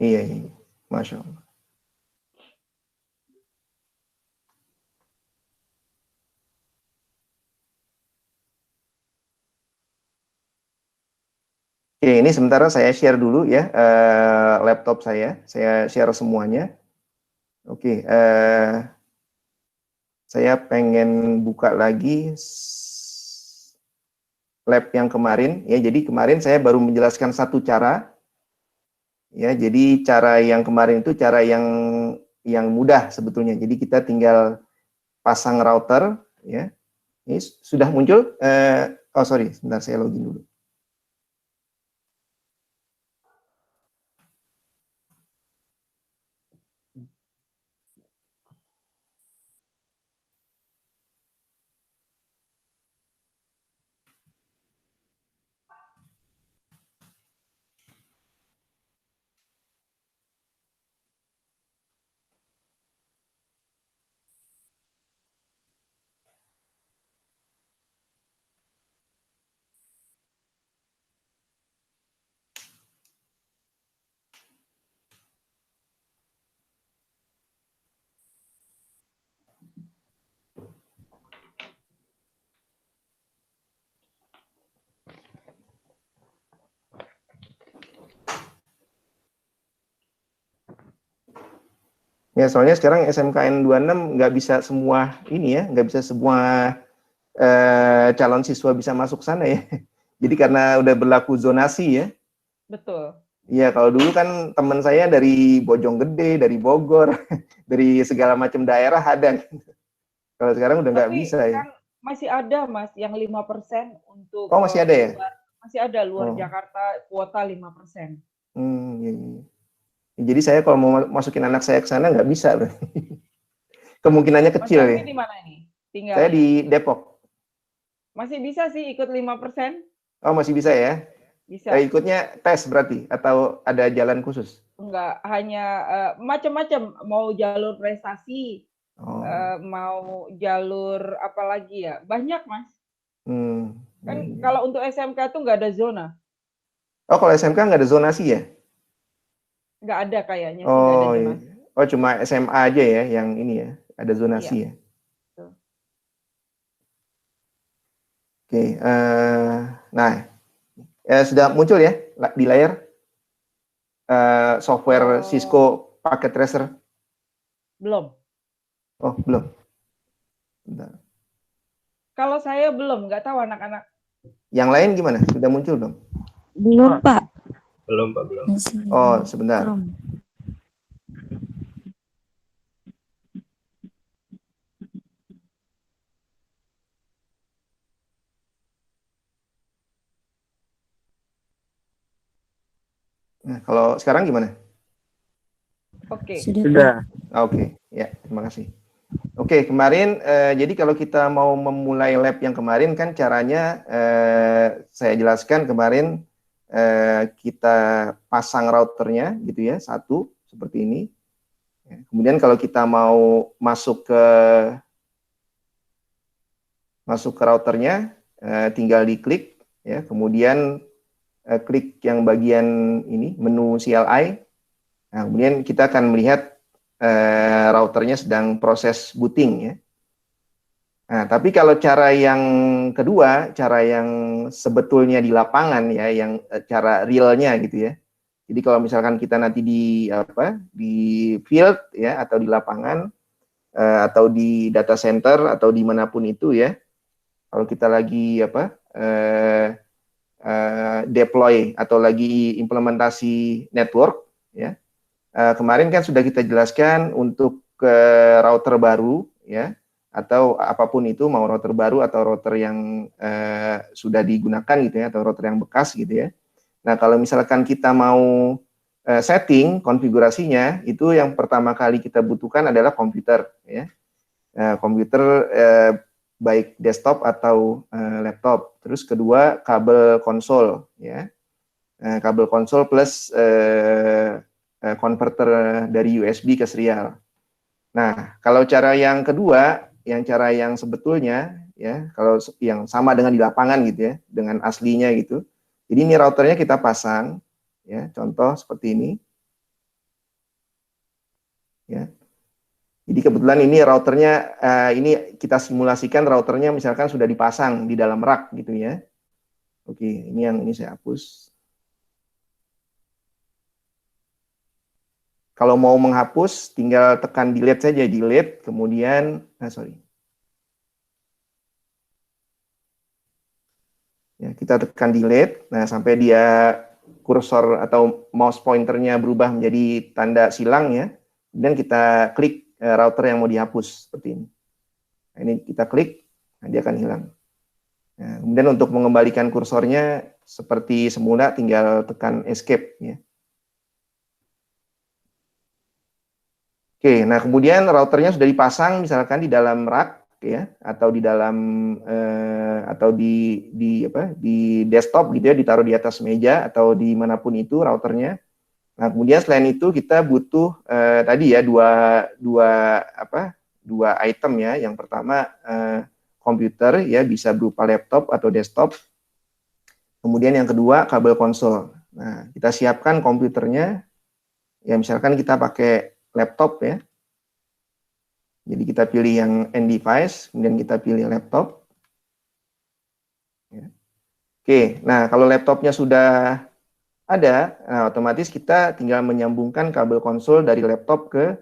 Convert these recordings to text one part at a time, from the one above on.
Iya, iya. Masya Allah. Oke, ini sementara saya share dulu ya laptop saya share semuanya. Oke, saya pengen buka lagi lab yang kemarin ya. Jadi kemarin saya baru menjelaskan satu cara ya. Jadi cara yang kemarin itu cara yang mudah sebetulnya. Jadi kita tinggal pasang router ya. Ini sudah muncul. Oh sorry, sebentar saya login dulu. Ya, soalnya sekarang SMKN 26 nggak bisa semua ini ya, nggak bisa semua calon siswa bisa masuk sana ya. Jadi karena udah berlaku zonasi ya. Betul. Iya, kalau dulu kan teman saya dari Bojonggede, dari Bogor, dari segala macam daerah ada. Kalau sekarang udah nggak bisa ya. Kan masih ada Mas yang 5% untuk Oh, masih ada ya? luar, masih ada luar Oh. Jakarta kuota 5%. Iya, iya. Jadi saya kalau mau masukin anak saya ke sana nggak bisa loh. Kemungkinannya Mas kecil ya. Helmi di mana ini Saya tinggalnya? di Depok. Masih bisa sih ikut 5%? Oh, masih bisa ya? Bisa. Ikutnya tes berarti atau ada jalan khusus? Enggak, hanya macam-macam, mau jalur prestasi, Oh. mau jalur apa lagi ya? Banyak, Mas. Kan Iya, iya. kalau untuk SMK tuh nggak ada zona. Oh, kalau SMK nggak ada zonasi ya? Nggak ada kayaknya sih, nggak ada Oh, iya. zonasi. Oh, cuma SMA aja ya yang ini ya, ada zonasi Iya. ya. Tuh. Oke, nah sudah muncul ya di layar software Cisco Packet Tracer. Belum. Oh, belum. Bentar. Kalau saya belum, nggak tahu anak-anak. Yang lain gimana? Sudah muncul belum? Belum, Pak. Belum, Pak, belum. Oh, sebentar. Nah, kalau sekarang gimana? Oke. Sudah. Oke, ya, terima kasih. Oke, kemarin jadi kalau kita mau memulai lab yang kemarin kan caranya saya jelaskan kemarin kita pasang routernya gitu ya, satu seperti ini. Kemudian kalau kita mau masuk ke routernya tinggal diklik ya, kemudian klik yang bagian ini menu CLI. Nah, kemudian kita akan melihat routernya sedang proses booting ya. Nah, tapi kalau cara yang kedua, cara yang sebetulnya di lapangan ya, yang cara realnya gitu ya. Jadi kalau misalkan kita nanti di field ya atau di lapangan atau di data center atau dimanapun itu ya, kalau kita lagi deploy atau lagi implementasi network ya. Kemarin kan sudah kita jelaskan untuk router baru ya, atau apapun itu, mau router baru atau router yang sudah digunakan gitu ya, atau router yang bekas gitu ya. Nah, kalau misalkan kita mau setting konfigurasinya, itu yang pertama kali kita butuhkan adalah komputer ya. Komputer baik desktop atau laptop. Terus kedua, kabel konsol ya. Kabel konsol plus converter dari USB ke serial. Nah, kalau cara yang kedua, cara yang sebetulnya ya, kalau yang sama dengan di lapangan gitu ya, dengan aslinya gitu. Jadi ini routernya kita pasang ya, contoh seperti ini. ya. Jadi kebetulan ini routernya, ini kita simulasikan routernya misalkan sudah dipasang di dalam rak gitu ya. Oke, ini yang ini saya hapus. Kalau mau menghapus, tinggal tekan delete saja, delete, kemudian, sorry. Ya, kita tekan delete, nah sampai dia kursor atau mouse pointernya berubah menjadi tanda silang ya, kemudian kita klik router yang mau dihapus seperti ini. Nah, ini kita klik, nah dia akan hilang. Nah, kemudian untuk mengembalikan kursornya seperti semula, tinggal tekan escape ya. Oke, nah kemudian routernya sudah dipasang misalkan di dalam rak ya, atau di dalam atau di desktop gitu ya, ditaruh di atas meja atau dimanapun itu routernya. Nah kemudian selain itu kita butuh tadi ya dua item ya. Yang pertama komputer ya, bisa berupa laptop atau desktop. Kemudian yang kedua kabel konsol. Nah kita siapkan komputernya ya, misalkan kita pakai laptop ya. Jadi kita pilih yang end device, kemudian kita pilih laptop. Oke, nah kalau laptopnya sudah ada, nah otomatis kita tinggal menyambungkan kabel konsol dari laptop ke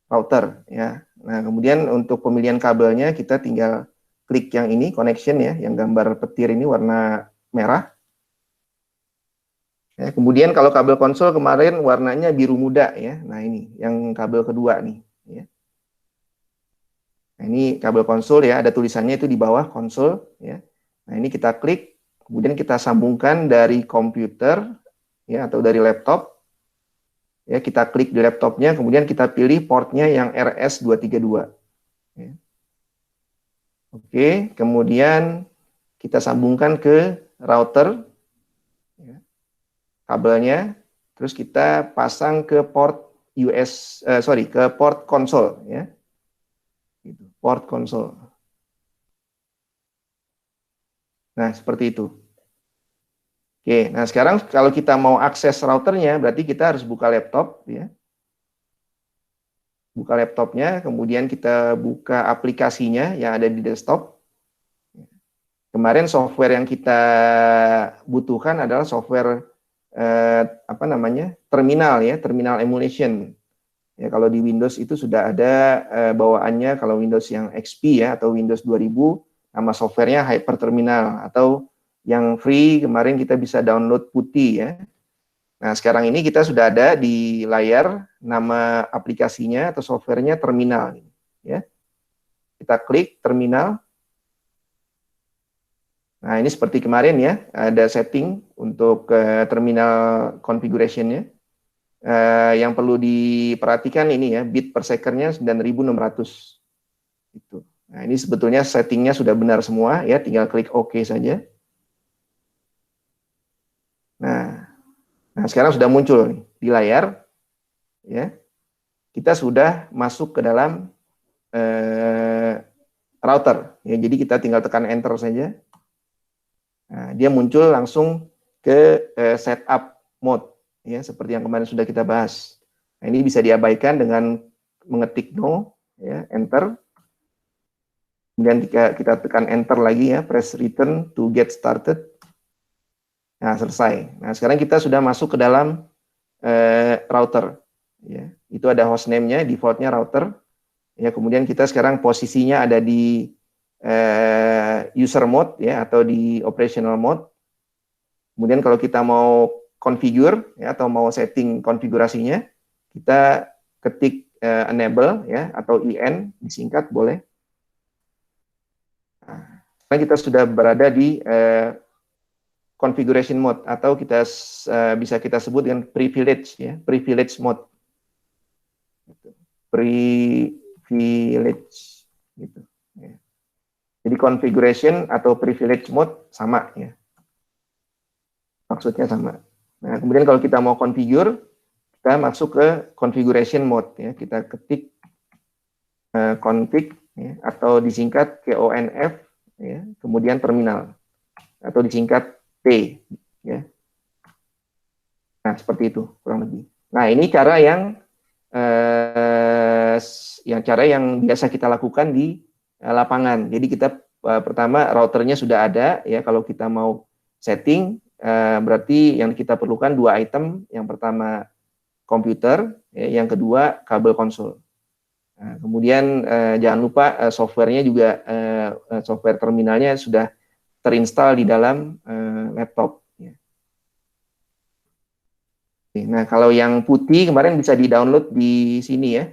router ya. Nah kemudian untuk pemilihan kabelnya kita tinggal klik yang ini, connection ya, yang gambar petir ini warna merah. Ya, kemudian kalau kabel konsol kemarin warnanya biru muda ya. Nah ini yang kabel kedua nih. Ya. Nah, ini kabel konsol ya, ada tulisannya itu di bawah konsol ya. Nah, ini kita klik, kemudian kita sambungkan dari komputer ya atau dari laptop. Ya, kita klik di laptopnya, kemudian kita pilih portnya yang RS232. Ya. Oke, kemudian kita sambungkan ke router ya, kabelnya, terus kita pasang ke port ke port konsol ya. Gitu, port konsol. Nah, seperti itu. Oke, nah sekarang kalau kita mau akses routernya, berarti kita harus buka laptop ya. Buka laptopnya, kemudian kita buka aplikasinya yang ada di desktop. Kemarin software yang kita butuhkan adalah software terminal ya, terminal emulation. Ya, kalau di Windows itu sudah ada bawaannya, kalau Windows yang XP ya atau Windows 2000, nama softwarenya Hyperterminal, atau yang free kemarin kita bisa download putih ya. Nah, sekarang ini kita sudah ada di layar nama aplikasinya atau softwarenya terminal ya. Kita klik terminal. Nah, ini seperti kemarin ya, ada setting untuk terminal configuration-nya. Yang perlu diperhatikan ini ya, bit per second-nya 9600. Itu. Nah, ini sebetulnya settingnya sudah benar semua ya, tinggal klik OK saja. Nah, sekarang sudah muncul nih, di layar ya. Kita sudah masuk ke dalam router ya. Jadi kita tinggal tekan enter saja. Nah, dia muncul langsung ke setup mode ya, seperti yang kemarin sudah kita bahas. Nah, ini bisa diabaikan dengan mengetik no ya, enter. Kemudian kita tekan enter lagi ya, press return to get started. Nah, selesai. Nah, sekarang kita sudah masuk ke dalam router ya. Itu ada hostname-nya, default-nya router. Ya, kemudian kita sekarang posisinya ada di user mode ya, atau di operational mode. Kemudian kalau kita mau configure ya, atau mau setting konfigurasinya, kita ketik enable ya, atau IN disingkat boleh. Nah, sekarang kita sudah berada di configuration mode, atau kita bisa kita sebut dengan privilege ya, privilege mode. Privilege gitu ya. Jadi configuration atau privilege mode sama ya. Maksudnya sama. Nah, kemudian kalau kita mau configure, kita masuk ke configuration mode ya. Kita ketik config ya, atau disingkat CONF ya, kemudian terminal atau disingkat T ya. Nah, seperti itu kurang lebih. Nah, ini cara yang cara yang biasa kita lakukan di lapangan. Jadi kita pertama routernya sudah ada ya. Kalau kita mau setting, berarti yang kita perlukan 2 item. Yang pertama komputer, ya, yang kedua kabel konsol. Nah, kemudian jangan lupa softwarenya juga, software terminalnya sudah terinstall di dalam laptop. Ya. Nah, kalau yang putih kemarin bisa di-download di sini ya.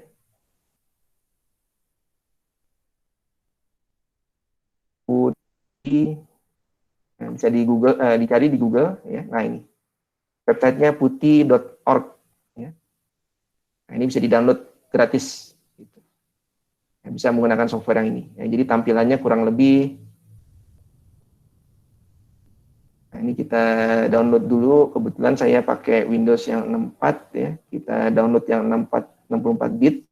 Putih, nah, bisa di Google, dicari di Google ya. Nah ini websitenya putih.org ya. Nah, ini bisa di-download gratis. Gitu. Ya, bisa menggunakan software yang ini. Ya, jadi tampilannya kurang lebih. Nah, ini kita download dulu. Kebetulan saya pakai Windows yang 64 ya. Kita download yang 64 bit.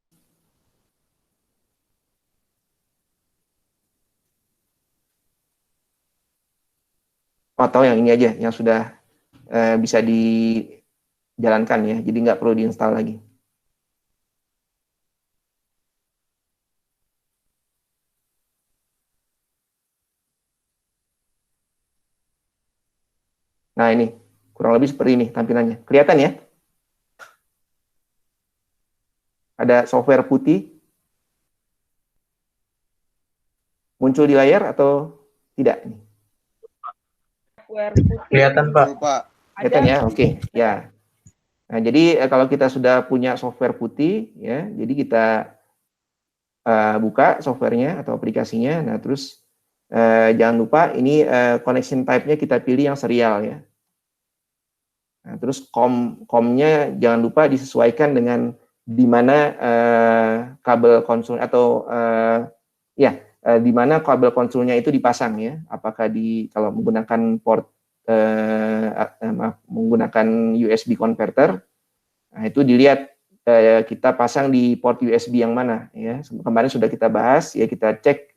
Atau yang ini aja, yang sudah bisa dijalankan ya. Jadi nggak perlu diinstal lagi. Nah ini kurang lebih seperti ini tampilannya. Kelihatan ya? Ada software putih muncul di layar atau tidak? Software putih. Kelihatan Pak. Kelihatan ya? Oke, ya. Nah jadi kalau kita sudah punya software putih ya, jadi kita buka softwarenya atau aplikasinya. Nah terus jangan lupa ini connection type-nya kita pilih yang serial ya. Nah, terus COM-nya jangan lupa disesuaikan dengan di mana kabel konsul atau di mana kabel konsulnya itu dipasang ya. Apakah kalau menggunakan port menggunakan USB converter, nah itu dilihat kita pasang di port USB yang mana ya. Kemarin sudah kita bahas ya, kita cek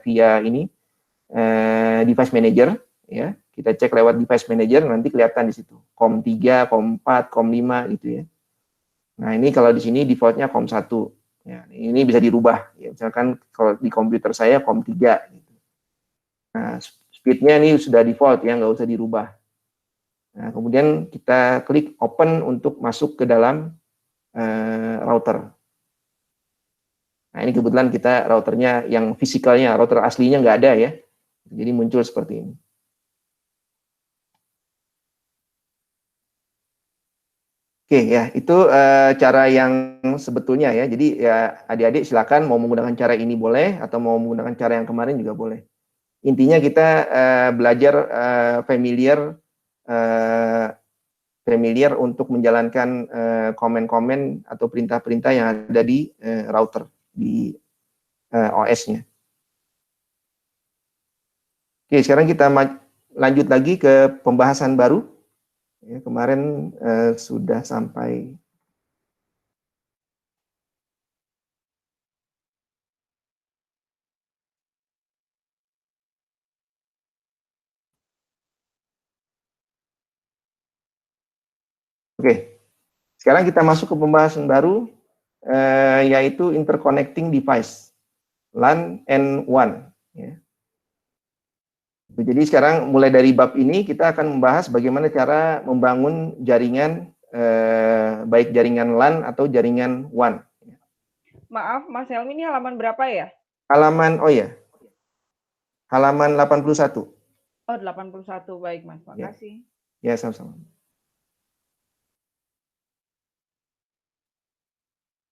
via ini device manager ya. Kita cek lewat device manager, nanti kelihatan di situ. COM3, COM4, COM5 gitu ya. Nah, ini kalau di sini defaultnya COM1. Ya, ini bisa dirubah. Ya, misalkan kalau di komputer saya COM3. Gitu. Nah, speednya ini sudah default ya, nggak usah dirubah. Nah, kemudian kita klik open untuk masuk ke dalam router. Nah, ini kebetulan kita routernya yang fisikalnya, router aslinya nggak ada ya. Jadi muncul seperti ini. Oke ya, itu cara yang sebetulnya ya. Jadi ya adik-adik silakan mau menggunakan cara ini boleh atau mau menggunakan cara yang kemarin juga boleh. Intinya kita belajar familiar untuk menjalankan komen-komen atau perintah-perintah yang ada di router di OS-nya. Oke, sekarang kita lanjut lagi ke pembahasan baru. Ya, kemarin sudah sampai Oke, sekarang kita masuk ke pembahasan baru, yaitu interconnecting device, LAN and WAN. Ya. Jadi sekarang mulai dari bab ini kita akan membahas bagaimana cara membangun jaringan, baik jaringan LAN atau jaringan WAN. Maaf, Mas Helmi, ini halaman berapa ya? Halaman 81. Oh, 81, baik Mas, makasih. Ya, sama-sama.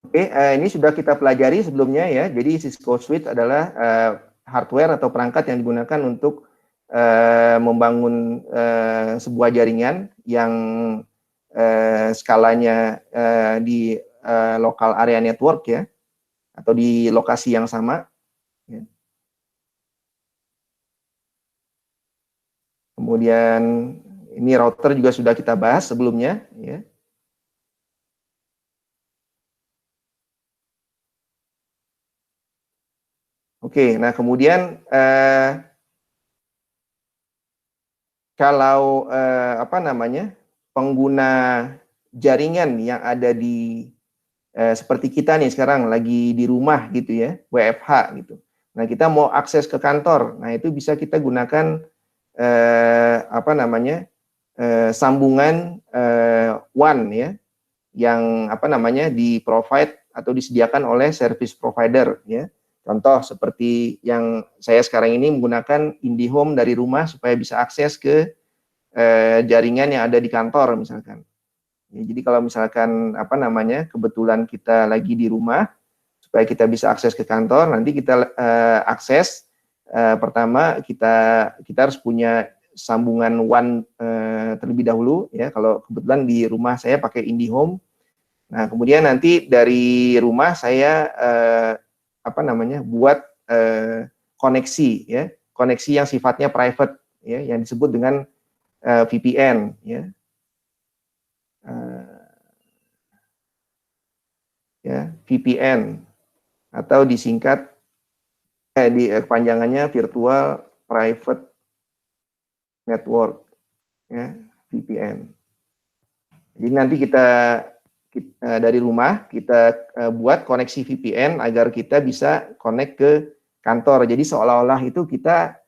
Oke, ini sudah kita pelajari sebelumnya ya. Jadi Cisco Switch adalah hardware atau perangkat yang digunakan untuk membangun sebuah jaringan yang skalanya di lokal area network ya, atau di lokasi yang sama. Ya. Kemudian ini router juga sudah kita bahas sebelumnya ya. Oke, nah kemudian kalau pengguna jaringan yang ada di seperti kita nih sekarang lagi di rumah gitu ya, WFH gitu. Nah, kita mau akses ke kantor. Nah, itu bisa kita gunakan apa namanya? Sambungan WAN ya, yang apa namanya? di-provide atau disediakan oleh service provider ya. Contoh seperti yang saya sekarang ini menggunakan IndiHome dari rumah supaya bisa akses ke jaringan yang ada di kantor misalkan. Ya, jadi kalau misalkan apa namanya kebetulan kita lagi di rumah, supaya kita bisa akses ke kantor, nanti kita akses pertama kita harus punya sambungan WAN terlebih dahulu ya. Kalau kebetulan di rumah saya pakai IndiHome, nah kemudian nanti dari rumah saya apa namanya buat koneksi ya, koneksi yang sifatnya private ya, yang disebut dengan VPN ya. Ya, VPN atau disingkat kepanjangannya Virtual Private Network ya, VPN. Jadi nanti kita dari rumah kita buat koneksi VPN agar kita bisa connect ke kantor. Jadi seolah-olah itu kita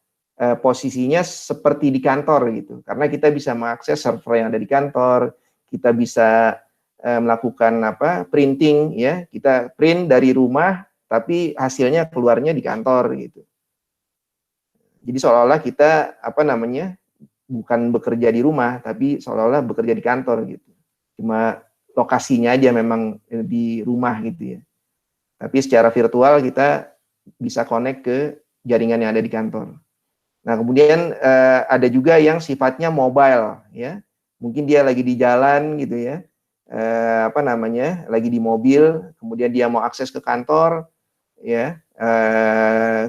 posisinya seperti di kantor gitu. Karena kita bisa mengakses server yang ada di kantor, kita bisa melakukan apa printing ya, kita print dari rumah tapi hasilnya keluarnya di kantor gitu. Jadi seolah-olah kita apa namanya bukan bekerja di rumah tapi seolah-olah bekerja di kantor gitu. Cuma lokasinya aja memang di rumah gitu ya. Tapi secara virtual kita bisa connect ke jaringan yang ada di kantor. Nah, kemudian ada juga yang sifatnya mobile ya. Mungkin dia lagi di jalan gitu ya. Apa namanya? Lagi di mobil, kemudian dia mau akses ke kantor ya.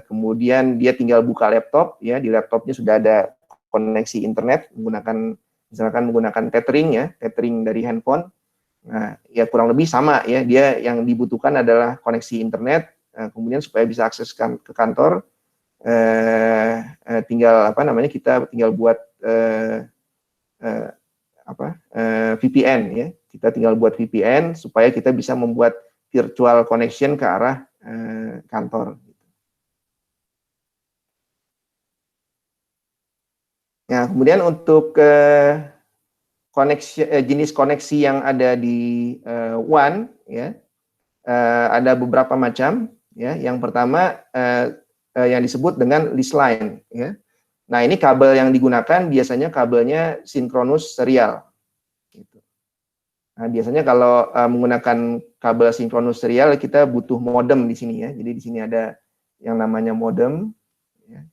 Kemudian dia tinggal buka laptop ya, di laptopnya sudah ada koneksi internet menggunakan misalkan menggunakan tethering ya, tethering dari handphone. Nah, ya kurang lebih sama ya, dia yang dibutuhkan adalah koneksi internet, kemudian supaya bisa akses ke kantor, tinggal apa namanya kita tinggal buat VPN ya, kita tinggal buat VPN supaya kita bisa membuat virtual connection ke arah kantor. Nah, kemudian untuk koneksi jenis koneksi yang ada di WAN ya, ada beberapa macam ya. Yang pertama yang disebut dengan lease line ya. Nah, ini kabel yang digunakan biasanya kabelnya sinkronus serial gitu. Nah, biasanya kalau menggunakan kabel sinkronus serial kita butuh modem di sini ya. Jadi di sini ada yang namanya modem ya.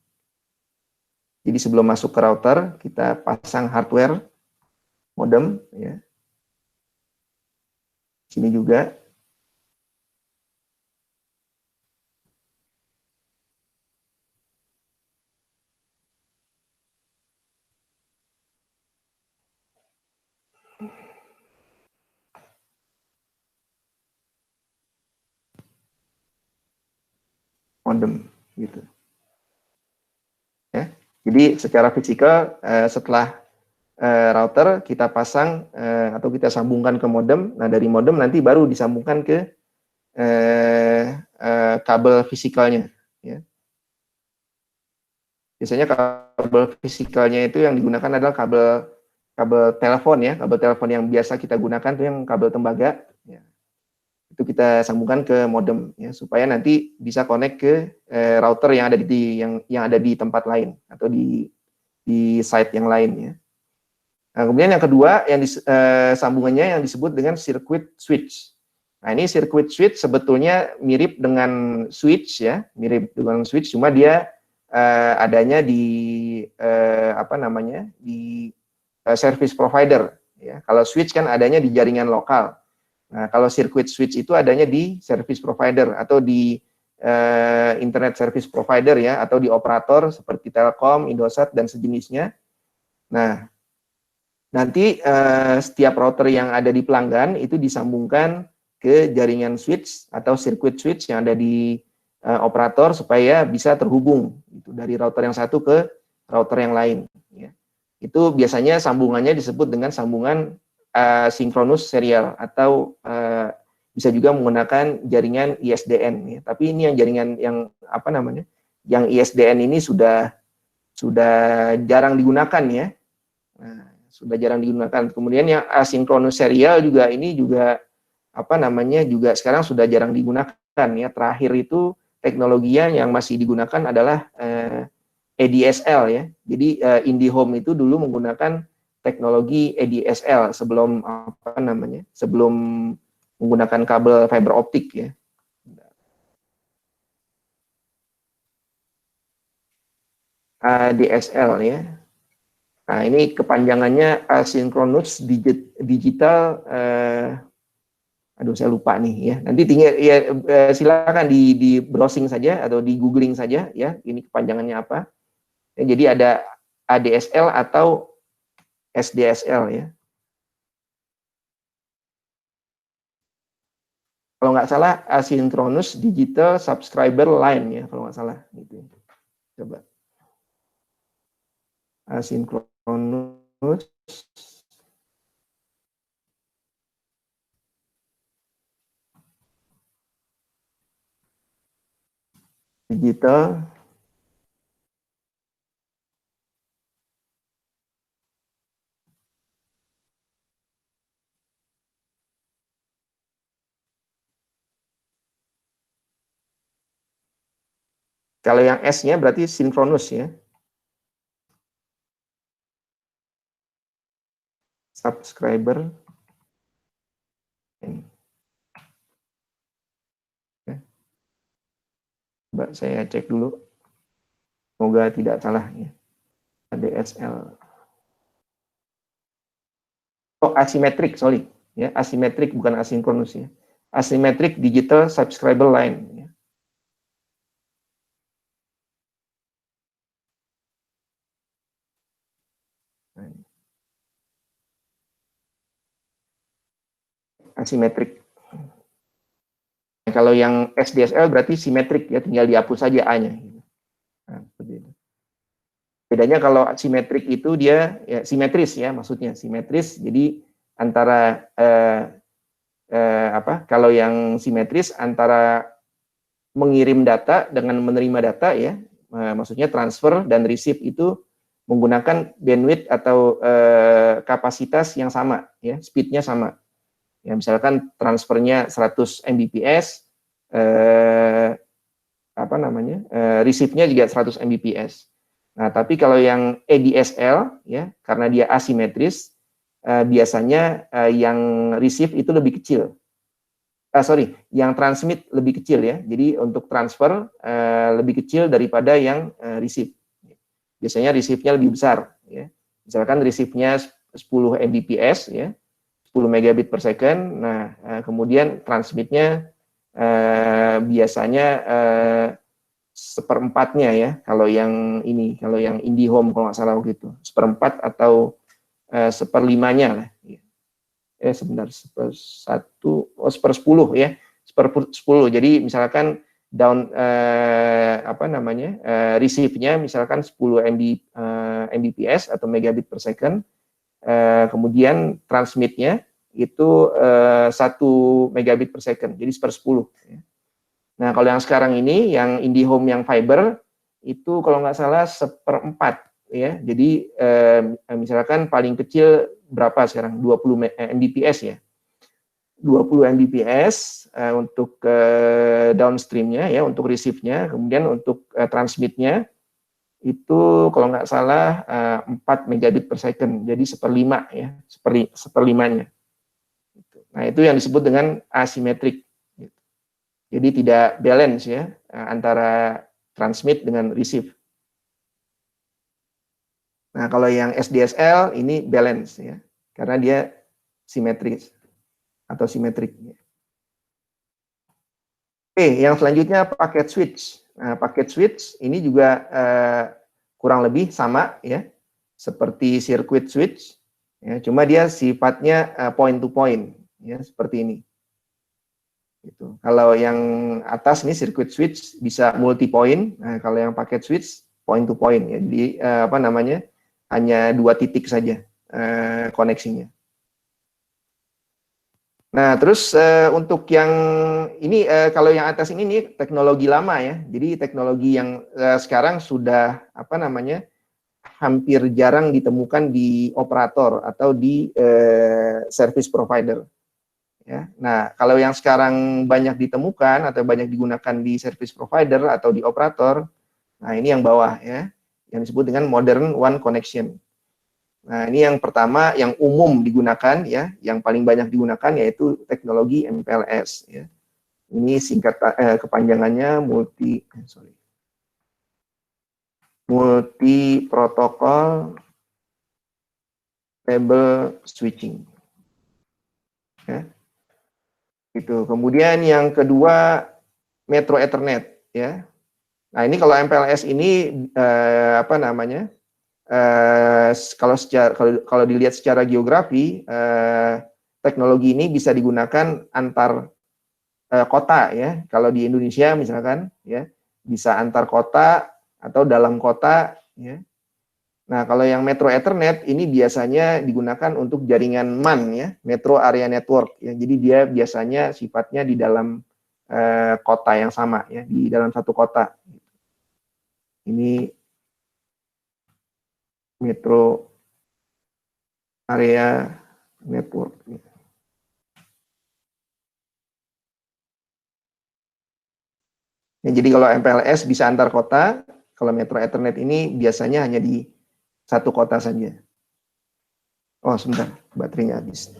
Jadi sebelum masuk ke router kita pasang hardware modem ya. Sini juga. Modem gitu. Ya. Jadi secara fisikal setelah router kita pasang atau kita sambungkan ke modem. Nah, dari modem nanti baru disambungkan ke kabel fisikalnya ya. Biasanya kabel fisikalnya itu yang digunakan adalah kabel telepon ya, kabel telepon yang biasa kita gunakan itu yang kabel tembaga ya. Itu kita sambungkan ke modem ya supaya nanti bisa connect ke router yang ada di yang ada di tempat lain atau di site yang lain ya. Nah, kemudian yang kedua yang sambungannya yang disebut dengan circuit switch. Nah, ini circuit switch sebetulnya mirip dengan switch ya, mirip dengan switch cuma dia adanya di apa namanya? di service provider ya. Kalau switch kan adanya di jaringan lokal. Nah, kalau circuit switch itu adanya di service provider atau di internet service provider ya, atau di operator seperti Telkom, Indosat dan sejenisnya. Nah, nanti setiap router yang ada di pelanggan itu disambungkan ke jaringan switch atau circuit switch yang ada di operator supaya bisa terhubung gitu, dari router yang satu ke router yang lain. Ya. Itu biasanya sambungannya disebut dengan sambungan sinkronus serial atau bisa juga menggunakan jaringan ISDN ya. Tapi ini yang jaringan yang apa namanya? Yang ISDN ini sudah jarang digunakan ya. Nah, sudah jarang digunakan. Kemudian yang asinkronus serial juga ini juga apa namanya? Juga sekarang sudah jarang digunakan ya. Terakhir itu teknologinya yang masih digunakan adalah ADSL ya. Jadi IndiHome itu dulu menggunakan teknologi ADSL sebelum apa namanya? Sebelum menggunakan kabel fiber optik ya. ADSL ya. Nah, ini kepanjangannya Asynchronous Digital aduh saya lupa nih ya. Nanti tinggal ya silakan di browsing saja atau di googling saja ya. Ini kepanjangannya apa? Ya, jadi ada ADSL atau SDSL ya. Kalau nggak salah Asynchronous Digital Subscriber Line ya, kalau nggak salah gitu. Coba. Asynchronous Digital Kalau yang S-nya berarti sinkronus ya. Subscriber. Coba saya cek dulu. Semoga tidak salah ya. ADSL. Oh, asimetrik, sorry. Ya, asimetrik bukan asinkronus ya. Asymmetric Digital Subscriber Line. Ya. Asimetrik. Kalau yang SDSL berarti simetrik ya, tinggal dihapus saja A-nya. Nah, seperti itu. Bedanya kalau simetrik itu dia ya, simetris ya, maksudnya simetris. Jadi antara kalau yang simetris antara mengirim data dengan menerima data ya, maksudnya transfer dan receive itu menggunakan bandwidth atau kapasitas yang sama ya, speednya sama. Ya, misalkan transfernya 100 Mbps, receive-nya juga 100 Mbps. Nah, tapi kalau yang ADSL ya, karena dia asimetris, biasanya yang receive itu lebih kecil. Yang transmit lebih kecil ya. Jadi untuk transfer lebih kecil daripada yang receive. Biasanya receive-nya lebih besar ya. Misalkan receive-nya 10 Mbps ya, 10 megabit per second. Nah, kemudian transmitnya biasanya seperempatnya ya. Kalau yang ini, kalau yang IndiHome kalau nggak salah gitu, seperempat atau seperlimanya lah. Sebentar, sepersepuluh ya, sepersepuluh. Jadi misalkan receive-nya misalkan 10 Mbps atau megabit per second, kemudian transmitnya itu 1 megabit per second, jadi sepersepuluh. Ya. Nah kalau yang sekarang ini, yang IndiHome yang fiber itu kalau nggak salah seperempat ya. Jadi misalkan paling kecil berapa sekarang? 20 Mbps ya. 20 Mbps untuk downstreamnya ya, untuk receive-nya, kemudian untuk transmitnya itu kalau nggak salah 4 megabit per second, jadi seperlima ya, seperlimanya. Nah itu yang disebut dengan asimetrik. Jadi tidak balance ya antara transmit dengan receive. Nah, kalau yang SDSL ini balance ya, karena dia simetris atau simetrik. Oke, yang selanjutnya paket switch. Nah, paket switch ini juga kurang lebih sama ya, seperti circuit switch, ya, cuma dia sifatnya point to point, ya, seperti ini. Gitu. Kalau yang atas ini circuit switch bisa multi point, nah, kalau yang paket switch point to point, ya, jadi hanya 2 titik saja koneksinya. Nah, terus untuk yang ini kalau yang atas ini nih teknologi lama ya. Jadi teknologi yang sekarang sudah apa namanya hampir jarang ditemukan di operator atau di service provider. Ya. Nah, kalau yang sekarang banyak ditemukan atau banyak digunakan di service provider atau di operator, nah ini yang bawah ya, yang disebut dengan modern one connection. Nah, ini yang pertama yang umum digunakan ya, yang paling banyak digunakan yaitu teknologi MPLS ya. Ini singkat kepanjangannya multi protokol table switching. Ya. Itu. Kemudian yang kedua Metro Ethernet ya. Nah, ini kalau MPLS ini apa namanya? Kalau dilihat secara geografi, teknologi ini bisa digunakan antar kota ya. Kalau di Indonesia misalkan ya, bisa antar kota atau dalam kota ya. Nah, kalau yang Metro Ethernet ini biasanya digunakan untuk jaringan MAN ya, Metro Area Network ya. Jadi dia biasanya sifatnya di dalam kota yang sama ya, di dalam satu kota. Ini Metro Area Network. Ya, jadi kalau MPLS bisa antar kota, kalau Metro Ethernet ini biasanya hanya di satu kota saja. Oh, sebentar, baterainya habis.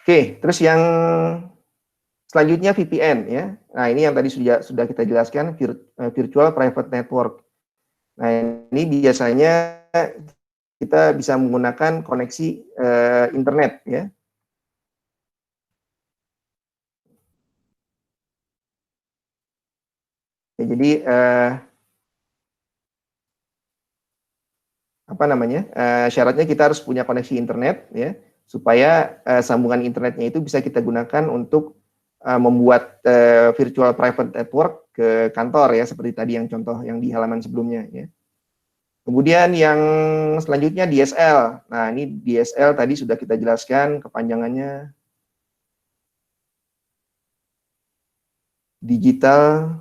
Oke, terus yang selanjutnya VPN ya. Nah, ini yang tadi sudah kita jelaskan, virtual private network. Nah, ini biasanya kita bisa menggunakan koneksi internet ya. Jadi apa namanya? Syaratnya kita harus punya koneksi internet ya, supaya sambungan internetnya itu bisa kita gunakan untuk membuat virtual private network ke kantor ya, seperti tadi yang contoh yang di halaman sebelumnya ya. Kemudian yang selanjutnya DSL. Nah, ini DSL tadi sudah kita jelaskan kepanjangannya digital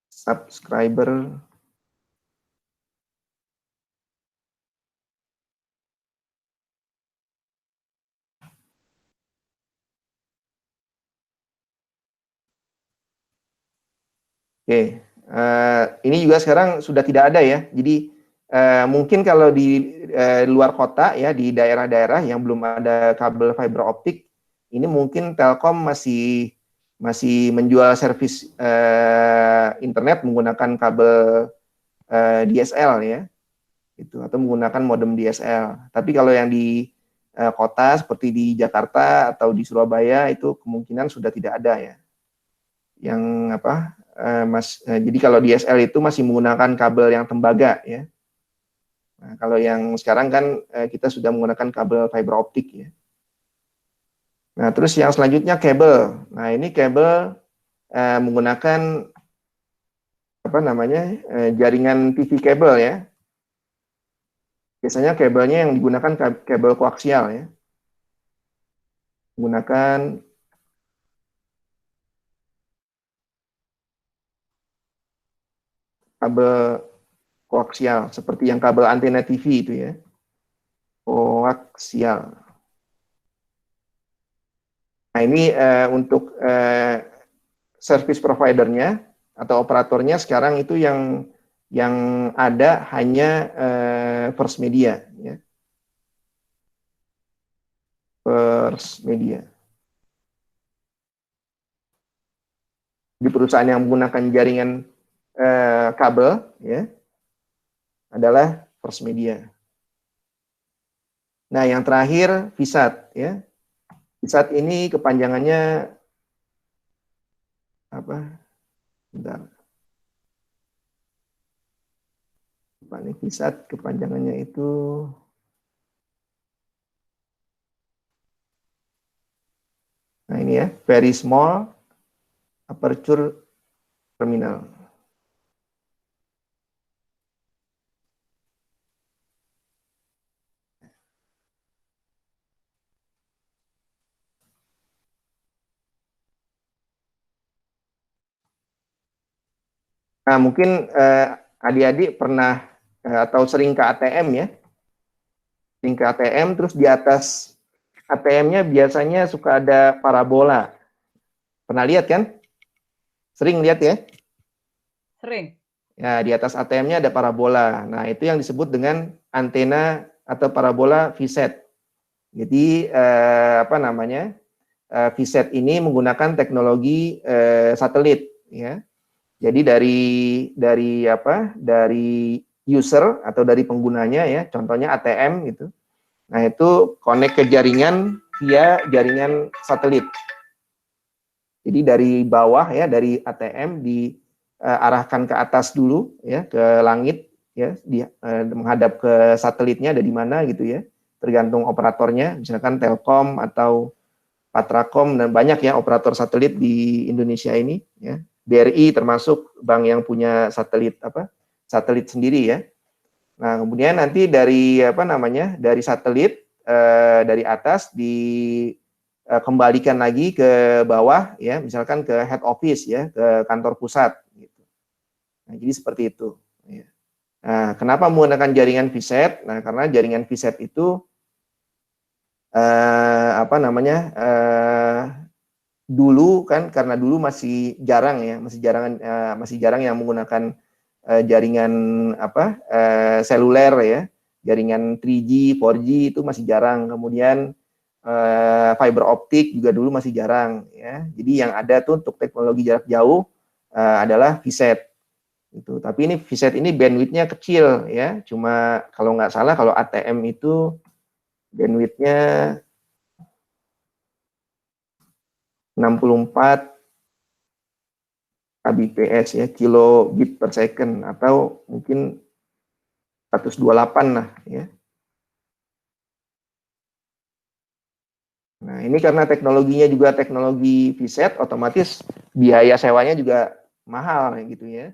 subscriber Oke, ini juga sekarang sudah tidak ada ya. Jadi mungkin kalau di luar kota ya, di daerah-daerah yang belum ada kabel fiber optik, ini mungkin Telkom masih menjual servis internet menggunakan kabel DSL ya, itu atau menggunakan modem DSL. Tapi kalau yang di kota seperti di Jakarta atau di Surabaya itu kemungkinan sudah tidak ada ya. Yang apa? Jadi kalau DSL itu masih menggunakan kabel yang tembaga ya. Nah, kalau yang sekarang kan kita sudah menggunakan kabel fiber optik ya. Nah, terus yang selanjutnya kabel. Nah, ini kabel menggunakan apa namanya jaringan TV kabel ya. Biasanya kabelnya yang digunakan kabel koaksial ya. Menggunakan kabel koaksial seperti yang kabel antena TV itu ya. Koaksial. Nah, ini untuk service providernya atau operatornya sekarang itu yang ada hanya First Media ya. First Media. Di perusahaan yang menggunakan jaringan kabel ya adalah First Media. Nah, yang terakhir VSAT ya. VSAT ini kepanjangannya apa? Bentar. Apa nih VSAT kepanjangannya itu nah ini ya, very small aperture terminal. Nah, mungkin adik-adik pernah atau sering ke ATM ya. Sering ke ATM, terus di atas ATM-nya biasanya suka ada parabola. Pernah lihat kan? Sering lihat ya? Sering. Ya, di atas ATM-nya ada parabola. Nah, itu yang disebut dengan antena atau parabola VSAT. Jadi apa namanya? VSAT ini menggunakan teknologi satelit ya. Jadi dari user atau dari penggunanya ya, contohnya ATM gitu. Nah, itu connect ke jaringan via jaringan satelit. Jadi dari bawah ya, dari ATM diarahkan ke atas dulu ya, ke langit ya, menghadap ke satelitnya ada di mana gitu ya. Tergantung operatornya, misalkan Telkom atau Patrakom, dan banyak ya operator satelit di Indonesia ini ya. BRI termasuk bank yang punya satelit sendiri ya. Nah, kemudian nanti dari dari satelit dari atas dikembalikan lagi ke bawah ya, misalkan ke head office ya, ke kantor pusat gitu. Nah, jadi seperti itu ya. Nah, kenapa menggunakan jaringan VSAT? Nah, karena jaringan VSAT itu dulu kan, karena dulu masih jarang ya, masih jarang yang menggunakan jaringan seluler ya, jaringan 3G, 4G itu masih jarang. Kemudian fiber optik juga dulu masih jarang ya. Jadi yang ada tuh untuk teknologi jarak jauh adalah VSAT. Itu. Tapi ini VSAT ini bandwidth-nya kecil ya. Cuma kalau nggak salah kalau ATM itu bandwidth-nya 64 kbps ya, kilobit per second, atau mungkin 128 lah ya. Nah, ini karena teknologinya juga teknologi VSAT, otomatis biaya sewanya juga mahal gitu ya.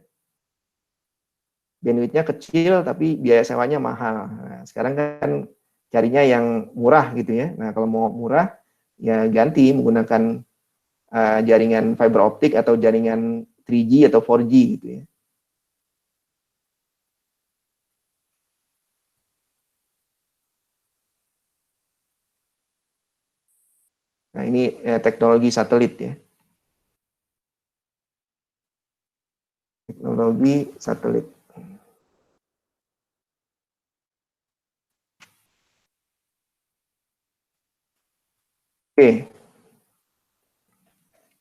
Bandwidth-nya kecil tapi biaya sewanya mahal. Nah, sekarang kan carinya yang murah gitu ya. Nah, kalau mau murah ya ganti menggunakan jaringan fiber optik atau jaringan 3G atau 4G gitu ya. Nah, ini teknologi satelit ya. Teknologi satelit. Oke.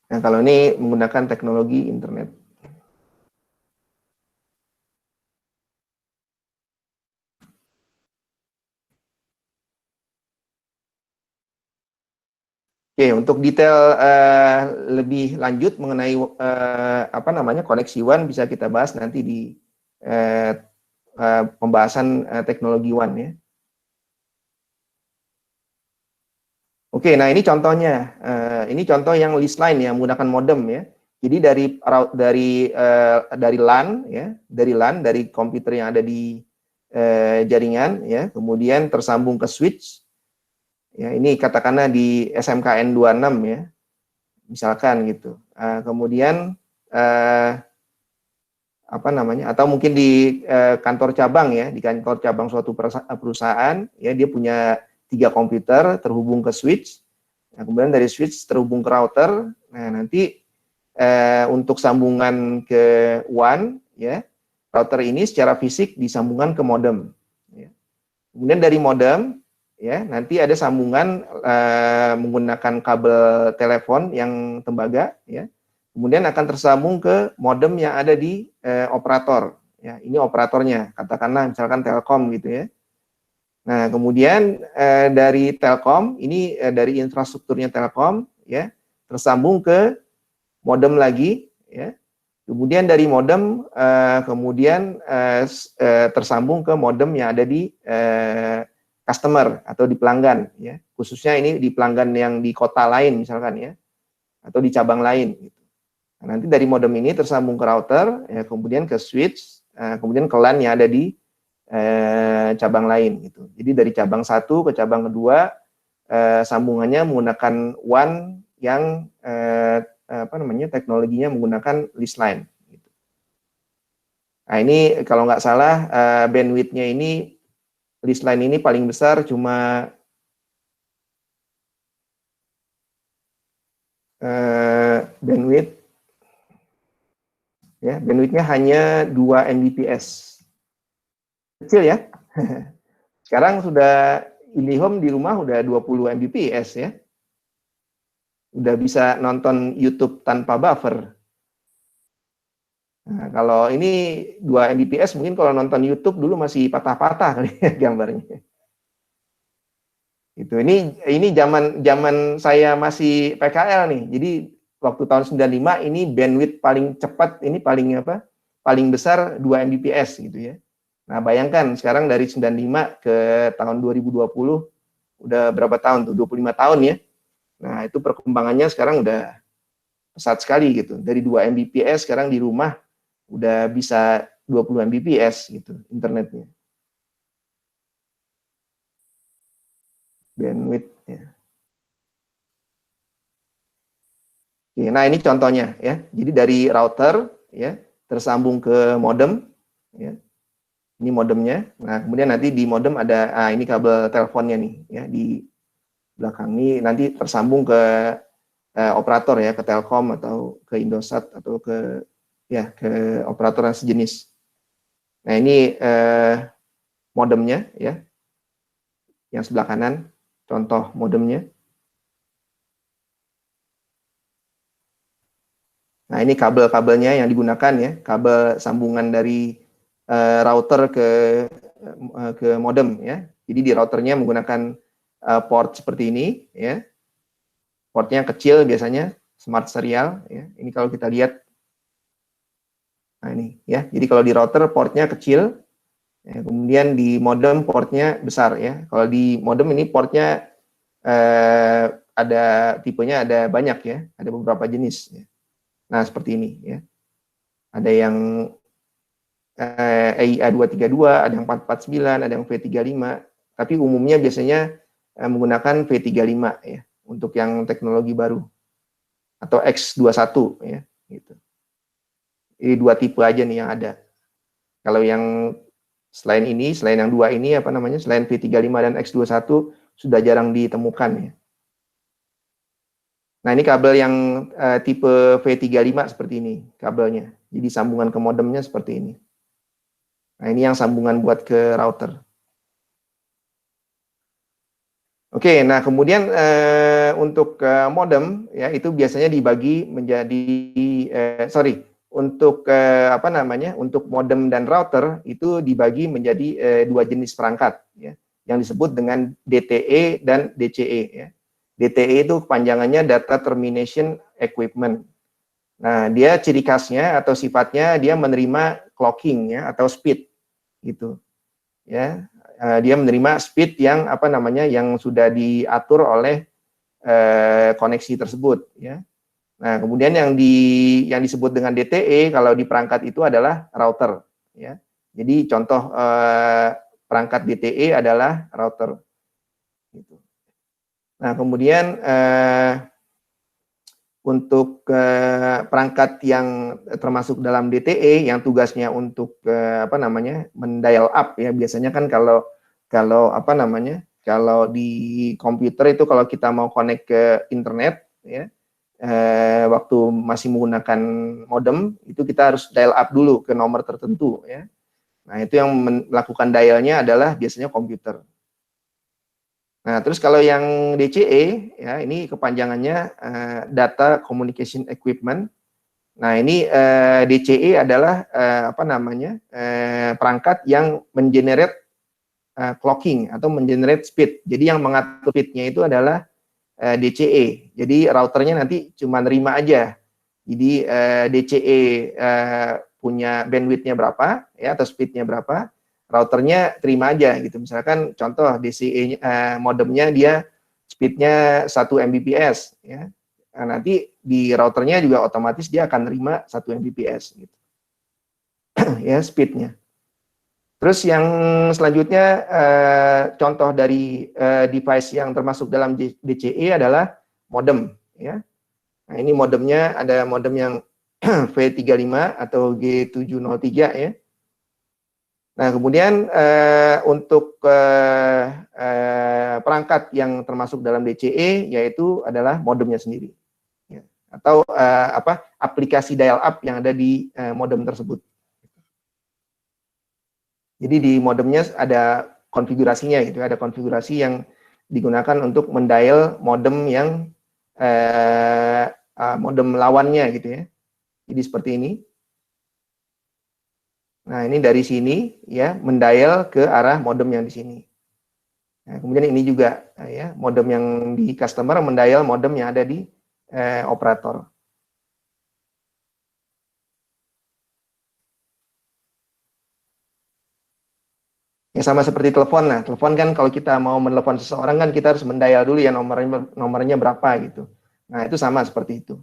Nah, kalau ini menggunakan teknologi internet. Oke, untuk detail lebih lanjut mengenai koneksi WAN bisa kita bahas nanti di pembahasan teknologi WAN ya. Oke, nah ini contohnya. Ini contoh yang list line ya, menggunakan modem ya. Jadi dari LAN ya, dari komputer yang ada di jaringan ya, kemudian tersambung ke switch. Ya, ini katakanlah di SMKN 26 ya. Misalkan gitu. Kemudian atau mungkin di kantor cabang ya, di kantor cabang suatu perusahaan ya, dia punya 3 komputer terhubung ke switch. Nah, kemudian dari switch terhubung ke router. Nah, nanti untuk sambungan ke WAN ya, router ini secara fisik disambungkan ke modem ya. Kemudian dari modem ya, nanti ada sambungan menggunakan kabel telepon yang tembaga ya. Kemudian akan tersambung ke modem yang ada di operator ya. Ini operatornya, katakanlah misalkan Telkom gitu ya. Nah, kemudian dari Telkom ini dari infrastrukturnya Telkom ya, tersambung ke modem lagi ya. Kemudian dari modem tersambung ke modem yang ada di customer atau di pelanggan ya. Khususnya ini di pelanggan yang di kota lain misalkan ya, atau di cabang lain gitu. Nah, nanti dari modem ini tersambung ke router ya, kemudian ke switch, kemudian ke LAN yang ada di cabang lain gitu. Jadi dari cabang 1 ke cabang kedua sambungannya menggunakan WAN yang teknologinya menggunakan list line gitu. Nah, ini kalau nggak salah bandwidth-nya ini list line ini paling besar cuma bandwidth ya, bandwidth-nya hanya 2 Mbps. Kecil ya. Sekarang sudah IndiHome di rumah udah 20 Mbps ya. Udah bisa nonton YouTube tanpa buffer. Nah, kalau ini 2 Mbps mungkin kalau nonton YouTube dulu masih patah-patah kali ya gambarnya. Itu ini zaman saya masih PKL nih. Jadi waktu tahun 95 ini bandwidth paling cepat ini paling apa? Paling besar 2 Mbps gitu ya. Nah, bayangkan sekarang dari 95 ke tahun 2020 udah berapa tahun tuh? 25 tahun ya. Nah, itu perkembangannya sekarang udah pesat sekali gitu. Dari 2 Mbps sekarang di rumah udah bisa 20 Mbps gitu internetnya. Bandwidth ya. Oke, nah ini contohnya ya. Jadi dari router ya tersambung ke modem ya. Ini modemnya. Nah, kemudian nanti di modem ada ini kabel teleponnya nih ya di belakang ini nanti tersambung ke operator ya, ke Telkom atau ke Indosat atau ke operator yang sejenis. Nah, ini modemnya ya. Yang sebelah kanan contoh modemnya. Nah, ini kabel-kabelnya yang digunakan ya, kabel sambungan dari router ke modem ya. Jadi di routernya menggunakan port seperti ini ya. Portnya kecil biasanya, smart serial ya. Ini kalau kita lihat. Nah, ini ya. Jadi kalau di router portnya kecil, ya, kemudian di modem portnya besar ya. Kalau di modem ini portnya ada tipenya ada banyak ya, ada beberapa jenis ya. Nah, seperti ini ya. Ada yang EIA 232, ada yang 449, ada yang V35, tapi umumnya biasanya menggunakan V35 ya untuk yang teknologi baru atau X21 ya gitu. Ini 2 tipe aja nih yang ada. Kalau yang selain yang 2 ini apa namanya? Selain V35 dan X21 sudah jarang ditemukan ya. Nah, ini kabel yang tipe V35 seperti ini kabelnya. Jadi sambungan ke modemnya seperti ini. Nah, ini yang sambungan buat ke router. Oke, nah kemudian untuk modem ya itu biasanya dibagi menjadi untuk apa namanya? Untuk modem dan router itu dibagi menjadi 2 jenis perangkat ya, yang disebut dengan DTE dan DCE ya. DTE itu kepanjangannya Data Termination Equipment. Nah, dia ciri khasnya atau sifatnya dia menerima clocking ya atau speed gitu. Ya. Dia menerima speed yang apa namanya yang sudah diatur oleh koneksi tersebut ya. Nah, kemudian yang disebut dengan DTE kalau di perangkat itu adalah router ya. Jadi contoh perangkat DTE adalah router gitu. Nah, kemudian untuk perangkat yang termasuk dalam DTE yang tugasnya untuk apa namanya mendial up ya, biasanya kan kalau apa namanya kalau di komputer itu kalau kita mau connect ke internet ya waktu masih menggunakan modem itu kita harus dial up dulu ke nomor tertentu ya. Nah, itu yang melakukan dialnya adalah biasanya komputer. Nah, terus kalau yang DCE, ya ini kepanjangannya Data Communication Equipment. Nah, ini DCE adalah apa namanya perangkat yang mengenerate clocking atau mengenerate speed. Jadi yang mengatur speednya itu adalah DCE. Jadi routernya nanti cuma nerima aja. Jadi DCE punya bandwidth-nya berapa, ya atau speed-nya berapa. Routernya terima aja gitu. Misalkan contoh DCE modemnya dia speednya 1 Mbps ya. Nah, nanti di routernya juga otomatis dia akan nerima 1 Mbps gitu. Ya speednya. Terus yang selanjutnya contoh dari device yang termasuk dalam DCE adalah modem ya. Nah, ini modemnya ada modem yang V35 atau G703 ya. Nah, kemudian untuk perangkat yang termasuk dalam DCE yaitu adalah modemnya sendiri, ya. Atau aplikasi dial-up yang ada di modem tersebut. Jadi di modemnya ada konfigurasinya gitu, ada konfigurasi yang digunakan untuk mendial modem yang modem lawannya gitu ya. Jadi seperti ini. Nah, ini dari sini ya mendial ke arah modem yang di sini. Nah, kemudian ini juga ya modem yang di customer mendial modem yang ada di operator. Ya sama seperti telepon. Nah, telepon kan kalau kita mau menelepon seseorang kan kita harus mendial dulu ya nomornya berapa gitu. Nah, itu sama seperti itu.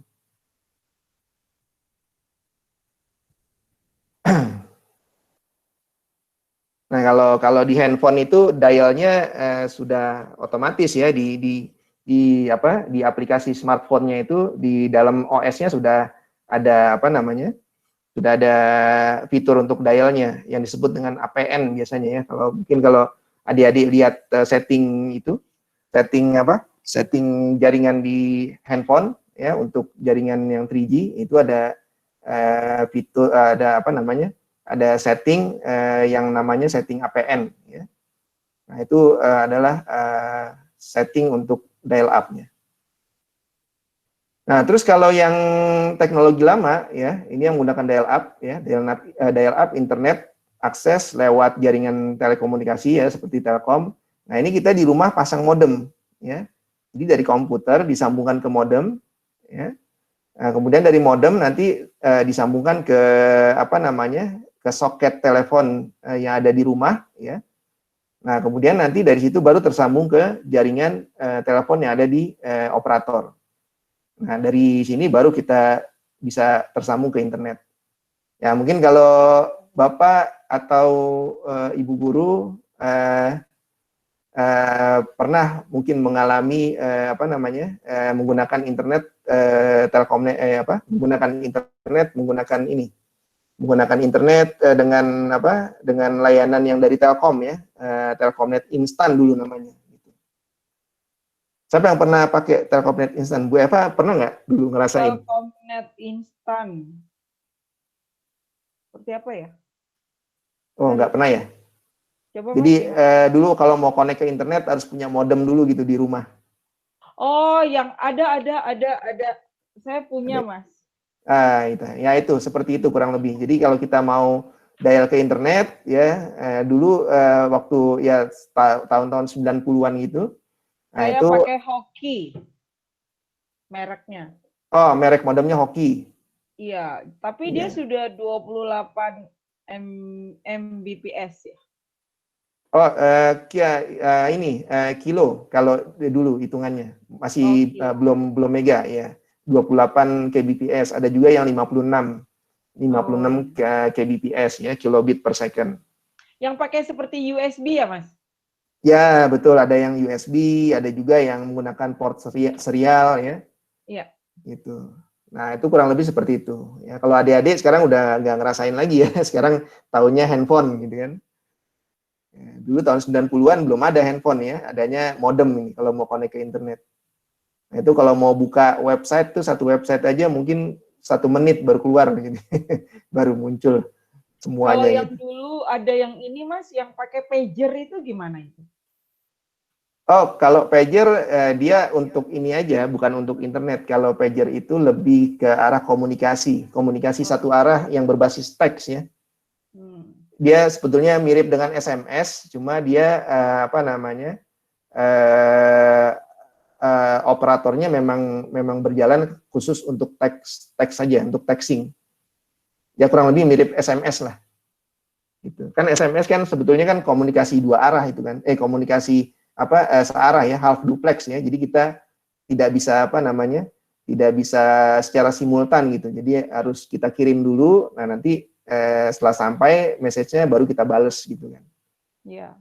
Nah, kalau di handphone itu dialnya sudah otomatis ya di aplikasi smartphone-nya itu di dalam OS-nya sudah ada sudah ada fitur untuk dialnya yang disebut dengan APN biasanya ya. Kalau adik-adik lihat setting setting jaringan di handphone ya untuk jaringan yang 3G itu ada fitur ada setting yang namanya setting APN ya. Nah, itu adalah setting untuk dial up-nya. Nah, terus kalau yang teknologi lama ya, ini yang menggunakan dial up ya, dial up internet akses lewat jaringan telekomunikasi ya seperti Telkom. Nah, ini kita di rumah pasang modem ya. Jadi dari komputer disambungkan ke modem ya. Nah, kemudian dari modem nanti disambungkan ke ke soket telepon yang ada di rumah ya. Nah, kemudian nanti dari situ baru tersambung ke jaringan telepon yang ada di operator. Nah, dari sini baru kita bisa tersambung ke internet. Ya, mungkin kalau Bapak atau Ibu guru pernah mungkin mengalami menggunakan internet menggunakan internet dengan layanan yang dari Telkom ya, Telkomnet Instan dulu namanya. Siapa yang pernah pakai Telkomnet Instan? Bu Eva pernah nggak dulu ngerasain? Telkomnet Instan. Seperti apa ya? Oh, nggak pernah ya? Coba, jadi dulu kalau mau connect ke internet harus punya modem dulu gitu di rumah. Oh, yang ada. Saya punya, Mas. Itu seperti itu kurang lebih. Jadi kalau kita mau dial ke internet ya dulu waktu ya tahun-tahun 90-an gitu. Nah, Saya itu pakai Hoki mereknya. Oh, merek modemnya Hoki. Iya, tapi dia sudah 28 Mbps ya. Oh, ini kilo kalau dulu hitungannya masih belum mega ya. 28 kbps, ada juga yang 56 kbps ya, kilobit per second. Yang pakai seperti USB ya, Mas? Ya, betul, ada yang USB, ada juga yang menggunakan port serial ya. Iya. Gitu. Nah, itu kurang lebih seperti itu. Ya, kalau adik-adik sekarang udah nggak ngerasain lagi ya. Sekarang tahunnya handphone gitu kan. Ya, dulu tahun 90-an belum ada handphone ya, adanya modem ini kalau mau connect ke internet. Nah, itu kalau mau buka website tuh satu website aja mungkin 1 menit baru keluar gitu. Baru muncul semuanya. Kalau yang gitu. dulu ada yang ini Mas, yang pakai pager itu gimana itu? Oh, kalau pager dia untuk ini aja, bukan untuk internet. Kalau pager itu lebih ke arah komunikasi satu arah yang berbasis teks ya. Dia sebetulnya mirip dengan SMS, cuma dia operatornya memang berjalan khusus untuk teks saja, untuk texting. Ya kurang lebih mirip SMS lah. Gitu. Kan SMS kan sebetulnya kan komunikasi dua arah itu kan, komunikasi searah ya, half duplex ya. Jadi kita tidak bisa tidak bisa secara simultan gitu. Jadi harus kita kirim dulu, nah nanti setelah sampai message-nya baru kita bales gitu kan. Iya.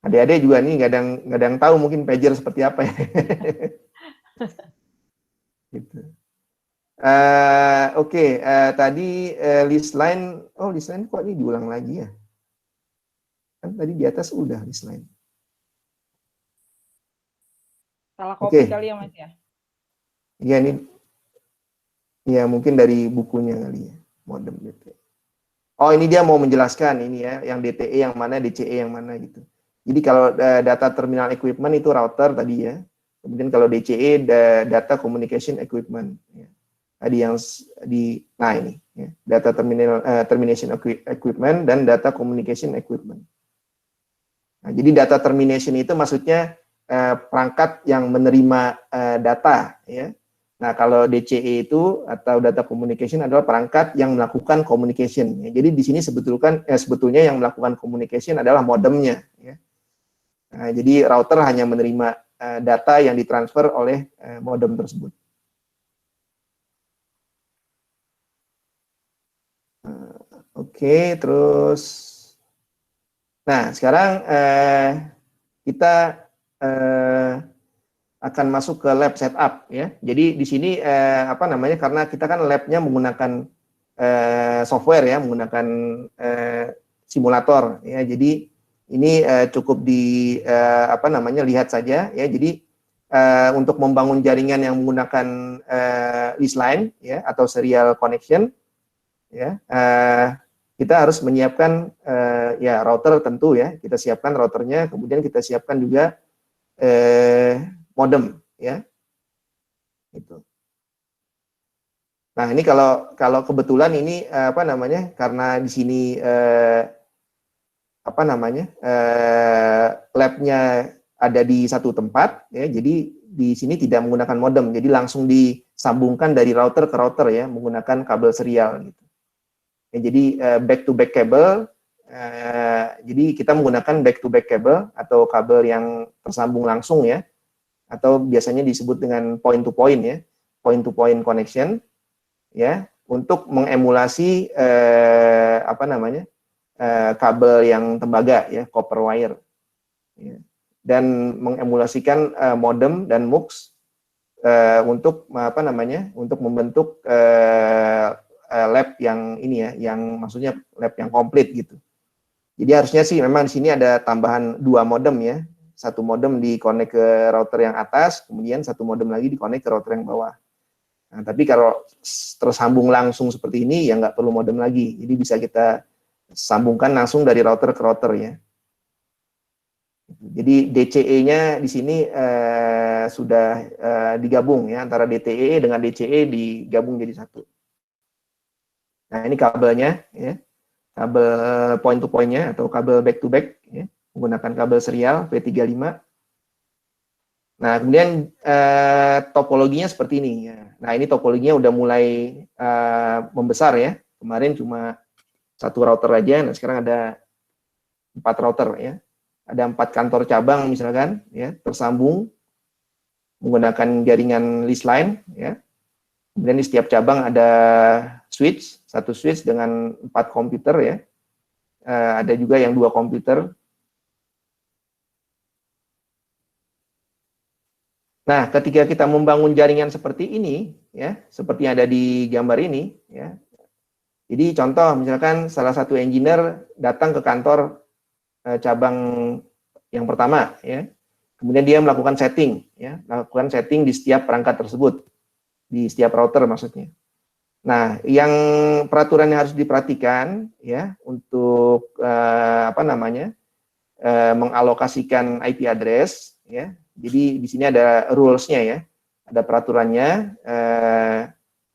Adik-adik juga nih nggak ada yang tahu mungkin pager seperti apa ya. Gitu. Oke, tadi list line, list line kok ini diulang lagi ya? Kan tadi di atas udah list line. Salah copy kali ya Mas ya? Iya ini, ya mungkin dari bukunya kali ya, modem DTE. Oh ini dia mau menjelaskan ini ya, yang DTE yang mana, DCE yang mana gitu. Jadi kalau data terminal equipment itu router tadi ya. Kemudian kalau DCE data communication equipment. Ya. Tadi yang nah ini ya, data termination equipment dan data communication equipment. Nah, jadi data termination itu maksudnya perangkat yang menerima data ya. Nah, kalau DCE itu atau data communication adalah perangkat yang melakukan communication. Ya. Jadi di sini sebetulnya yang melakukan communication adalah modemnya. Ya. Nah, jadi router hanya menerima data yang ditransfer oleh modem tersebut. Oke, terus, nah sekarang kita akan masuk ke lab setup ya. Jadi di sini karena kita kan labnya menggunakan software ya, menggunakan simulator ya. Jadi ini cukup lihat saja ya. Jadi untuk membangun jaringan yang menggunakan lease line ya atau serial connection ya, kita harus menyiapkan ya router tentu ya. Kita siapkan routernya, kemudian kita siapkan juga modem ya itu. Nah ini kalau kebetulan ini karena di sini labnya ada di satu tempat ya, jadi di sini tidak menggunakan modem, jadi langsung disambungkan dari router ke router ya menggunakan kabel serial gitu. Ya, jadi back to back kabel. Jadi kita menggunakan back to back kabel atau kabel yang tersambung langsung ya, atau biasanya disebut dengan point to point ya, point to point connection ya, untuk mengemulasi kabel yang tembaga ya, copper wire ya, dan mengemulasikan modem dan MUX untuk untuk membentuk lab yang ini ya, yang maksudnya lab yang komplit gitu. Jadi harusnya sih memang di sini ada tambahan 2 modem ya. Satu modem di-connect ke router yang atas, kemudian satu modem lagi di-connect ke router yang bawah. Nah, tapi kalau tersambung langsung seperti ini, ya nggak perlu modem lagi. Jadi bisa kita sambungkan langsung dari router ke router ya. Jadi DCE-nya di sini sudah digabung ya, antara DTE dengan DCE digabung jadi satu. Nah ini kabelnya ya, kabel point to point-nya atau kabel back to back ya, menggunakan kabel serial P35. Nah, kemudian topologinya seperti ini ya. Nah, ini topologinya udah mulai membesar ya. Kemarin cuma satu router aja, nah sekarang ada 4 router ya. Ada 4 kantor cabang misalkan ya, tersambung menggunakan jaringan lease line ya. Kemudian di setiap cabang ada switch, satu switch dengan 4 komputer ya. Ada juga yang 2 komputer. Nah, ketika kita membangun jaringan seperti ini, ya, seperti yang ada di gambar ini, ya. Jadi contoh, misalkan salah satu engineer datang ke kantor cabang yang pertama, ya. Kemudian dia melakukan setting, ya, melakukan setting di setiap perangkat tersebut, di setiap router maksudnya. Nah, yang peraturan yang harus diperhatikan, ya, untuk mengalokasikan IP address, ya. Jadi di sini ada rules-nya ya, ada peraturannya,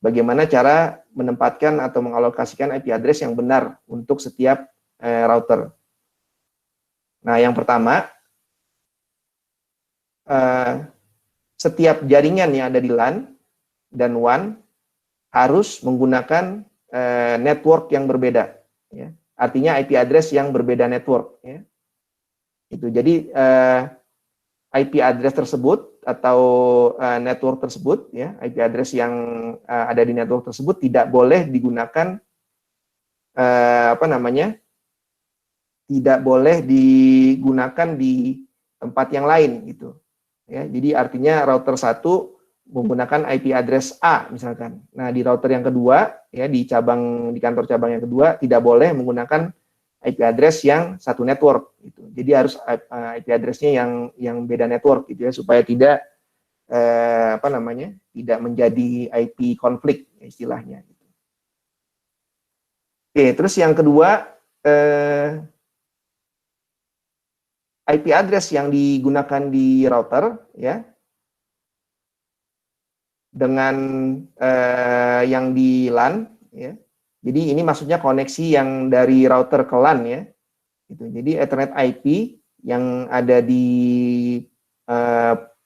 bagaimana cara menempatkan atau mengalokasikan IP address yang benar untuk setiap router. Nah, yang pertama, setiap jaringan yang ada di LAN dan WAN harus menggunakan network yang berbeda. Ya. Artinya IP address yang berbeda network. Ya. Itu jadi IP address tersebut atau network tersebut, ya, IP address yang ada di network tersebut tidak boleh digunakan tidak boleh digunakan di tempat yang lain gitu. Ya, jadi artinya router 1 menggunakan IP address A misalkan. Nah, di router yang kedua ya di kantor cabang yang kedua tidak boleh menggunakan IP address yang satu network gitu. Jadi harus IP address-nya yang beda network gitu ya supaya tidak tidak menjadi IP konflik istilahnya. Oke, terus yang kedua IP address yang digunakan di router ya dengan yang di LAN ya. Jadi ini maksudnya koneksi yang dari router ke LAN ya. Gitu. Jadi Ethernet IP yang ada di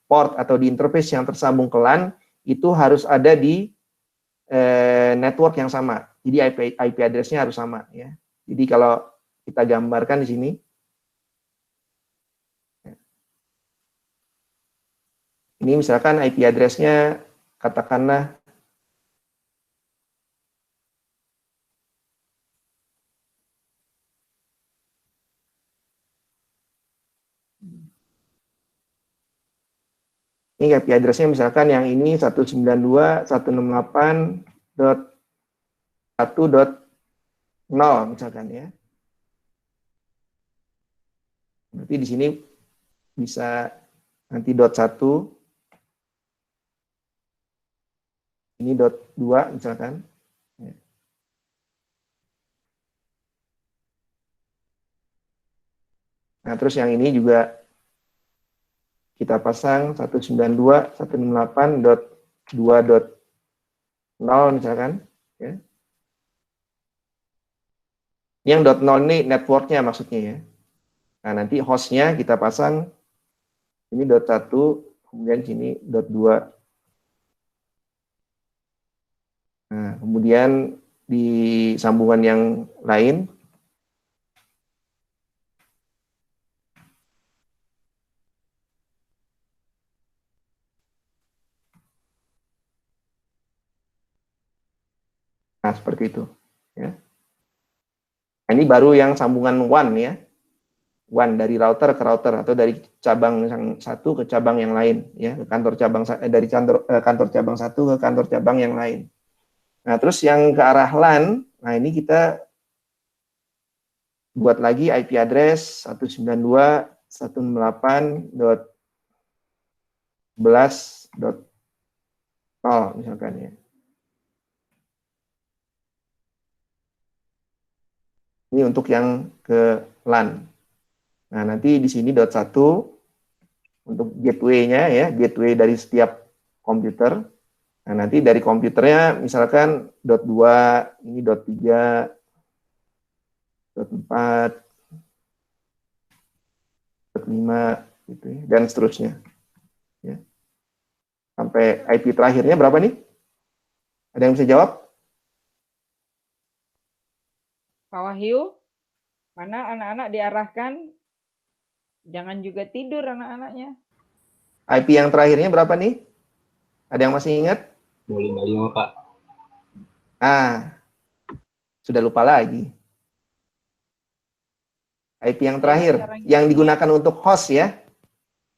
port atau di interface yang tersambung ke LAN itu harus ada di network yang sama. Jadi IP address-nya harus sama ya. Jadi kalau kita gambarkan di sini ini misalkan IP address-nya katakanlah ini IP address-nya misalkan yang ini 192.168.1.0 misalkan ya. Berarti di sini bisa nanti .1 ini .2 misalkan. Nah, terus yang ini juga kita pasang 192.168.2.0 misalkan. Ya. Yang .0 ini networknya maksudnya ya. Nah, nanti hostnya kita pasang ini .1, kemudian sini .2. Nah, kemudian di sambungan yang lain nah seperti itu ya. Nah, ini baru yang sambungan WAN ya. WAN dari router ke router atau dari cabang yang satu ke cabang yang lain ya, ke kantor cabang dari kantor cabang satu ke kantor cabang yang lain. Nah, terus yang ke arah LAN, nah ini kita buat lagi IP address 192.168.11.0 misalkan ya. Ini untuk yang ke LAN. Nah, nanti di sini .1 untuk gateway-nya ya, gateway dari setiap komputer. Nah, nanti dari komputernya misalkan .2, ini .3, .4, .5 gitu ya, dan seterusnya. Ya. Sampai IP terakhirnya berapa nih? Ada yang bisa jawab? Pak Wahyu, mana anak-anak diarahkan? Jangan juga tidur anak-anaknya. IP yang terakhirnya berapa nih? Ada yang masih ingat? 255, Pak. Ah, sudah lupa lagi. IP yang terakhir, yang digunakan untuk host ya.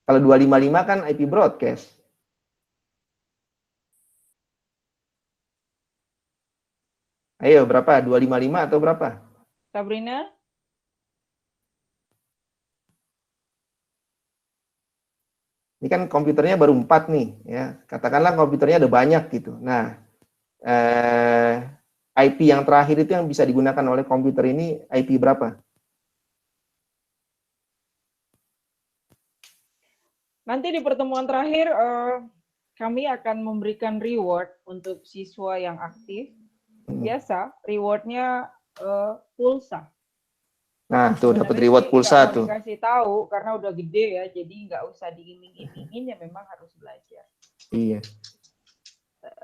Kalau 255 kan IP broadcast. Ayo, berapa? 255 atau berapa? Sabrina? Ini kan komputernya baru 4 nih, ya. Katakanlah komputernya ada banyak gitu. Nah, IP yang terakhir itu yang bisa digunakan oleh komputer ini IP berapa? Nanti di pertemuan terakhir kami akan memberikan reward untuk siswa yang aktif. Biasa rewardnya pulsa. Nah, tuh dapat reward pulsa tuh. Kasih tahu karena udah gede ya, jadi nggak usah diiming-imingin ya, memang harus belajar. Iya.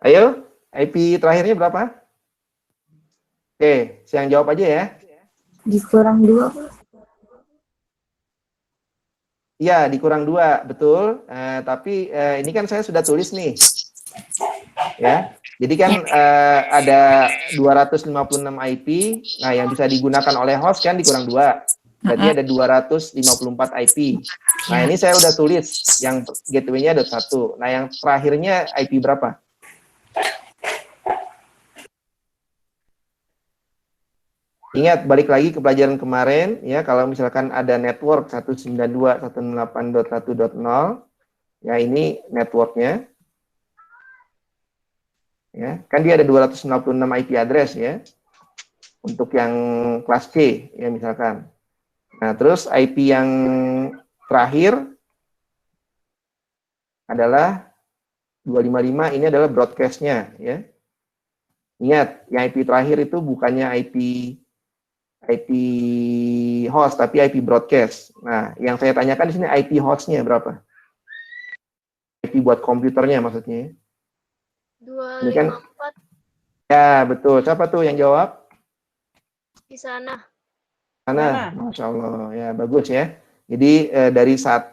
Ayo, IP terakhirnya berapa? Oke, saya yang jawab aja ya. Dikurang 2. Iya, dikurang 2, betul. Tapi ini kan saya sudah tulis nih. Ya. Jadi kan ada 256 IP, nah yang bisa digunakan oleh host kan dikurang 2. Berarti ada 254 IP. Nah, ini saya udah tulis yang gateway-nya ada 1. Nah, yang terakhirnya IP berapa? Ingat, balik lagi ke pelajaran kemarin, ya, kalau misalkan ada network 192.168.1.0, ya ini networknya, ya, kan dia ada 266 IP address, ya, untuk yang kelas C, ya, misalkan. Nah, terus IP yang terakhir adalah 255, ini adalah broadcast-nya, ya. Ingat, yang IP terakhir itu bukannya IP host, tapi IP broadcast. Nah, yang saya tanyakan di sini IP hostnya berapa? IP buat komputernya maksudnya. 254 Ini kan, ya betul. Siapa tuh yang jawab? di sana. Mana? Masya Allah, ya bagus ya. Jadi dari 1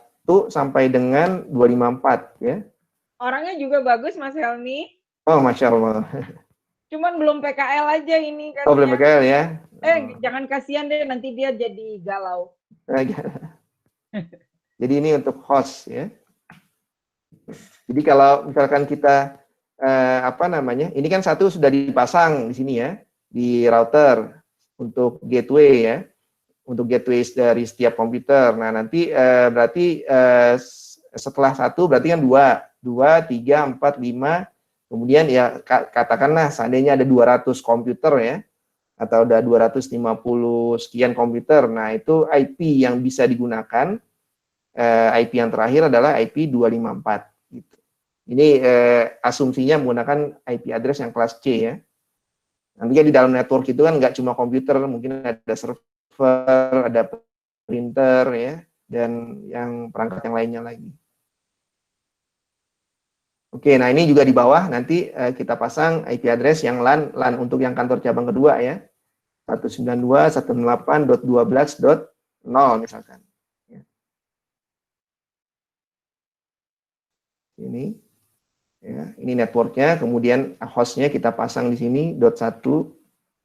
sampai dengan 254 ya. Orangnya juga bagus Mas Helmi. Oh, Masya Allah. Cuman belum PKL aja ini kan. Oh, belum PKL ya? Jangan kasihan deh, nanti dia jadi galau. Jadi ini untuk host ya. Jadi kalau misalkan kita ini kan 1 sudah dipasang di sini ya, di router untuk gateway ya, untuk gateway dari setiap komputer. Nah nanti berarti setelah 1 berarti kan 2, 3, 4, 5. Kemudian ya katakanlah seandainya ada 200 komputer ya, atau ada 250 sekian komputer. Nah, itu IP yang bisa digunakan, IP yang terakhir adalah IP 254. Gitu. Ini asumsinya menggunakan IP address yang kelas C ya. Nanti di dalam network itu kan nggak cuma komputer, mungkin ada server, ada printer ya, dan yang perangkat yang lainnya lagi. Oke, nah ini juga di bawah nanti kita pasang IP address yang LAN untuk yang kantor cabang kedua ya. 192.168.12.0 misalkan. Ini ya, ini networknya, kemudian hostnya kita pasang di sini .1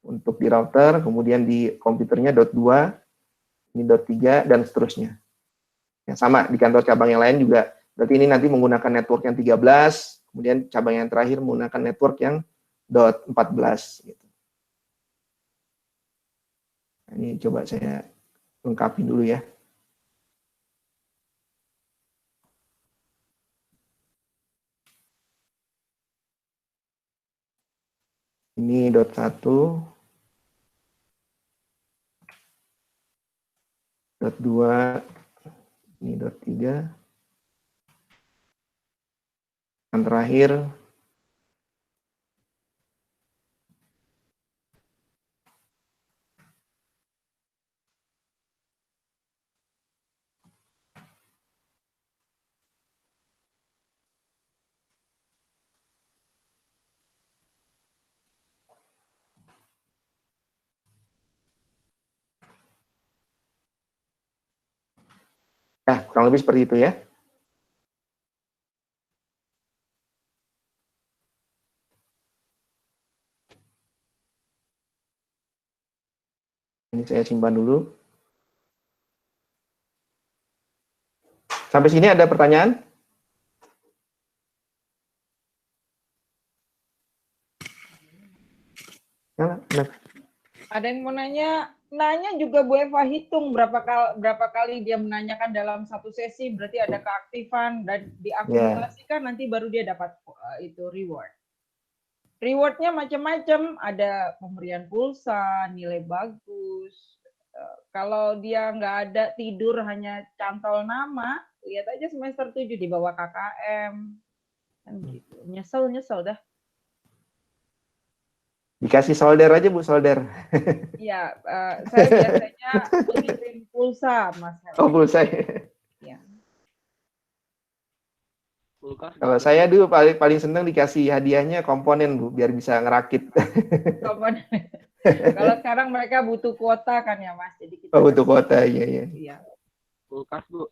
untuk di router, kemudian di komputernya .2, ini .3 dan seterusnya. Ya, sama di kantor cabang yang lain juga. Berarti ini nanti menggunakan network yang 13, kemudian cabang yang terakhir menggunakan network yang .14 gitu. Nah, ini coba saya lengkapi dulu ya. Ini .1, .2, ini .3, yang terakhir ya, kurang lebih seperti itu ya. Ini saya simpan dulu. Sampai sini ada pertanyaan? Ada yang mau nanya juga Bu Eva hitung berapa kali dia menanyakan dalam satu sesi, berarti ada keaktifan dan diakumulasikan nanti baru dia dapat itu reward. Rewardnya macam-macam, ada pemberian pulsa, nilai bagus. Kalau dia nggak ada tidur hanya cantol nama, lihat aja semester 7 di bawah KKM. Kan gitu. Nyesel dah. Dikasih solder aja Bu, solder. Iya, saya biasanya mengirim pulsa, Mas. Oh, pulsa. Ya. Kalau saya dulu paling senang dikasih hadiahnya komponen Bu, biar bisa ngerakit. Komponen. Kalau sekarang mereka butuh kuota kan ya Mas, jadi kita butuh kuota, iya. Iya. Kulkas Bu.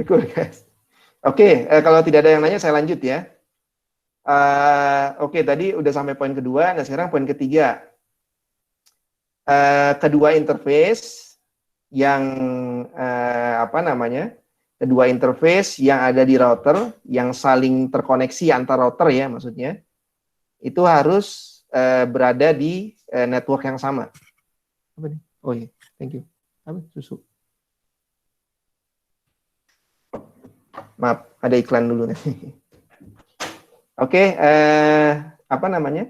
Kulkas. Oke, kalau tidak ada yang nanya saya lanjut ya. Oke, tadi udah sampai poin kedua, nah sekarang poin ketiga. Kedua interface yang apa namanya, kedua interface yang ada di router yang saling terkoneksi antar router ya maksudnya, itu harus berada di network yang sama. Apa nih? Oh iya, thank you. Apa? Susu. Maaf, ada iklan dulu nih. Oke, apa namanya?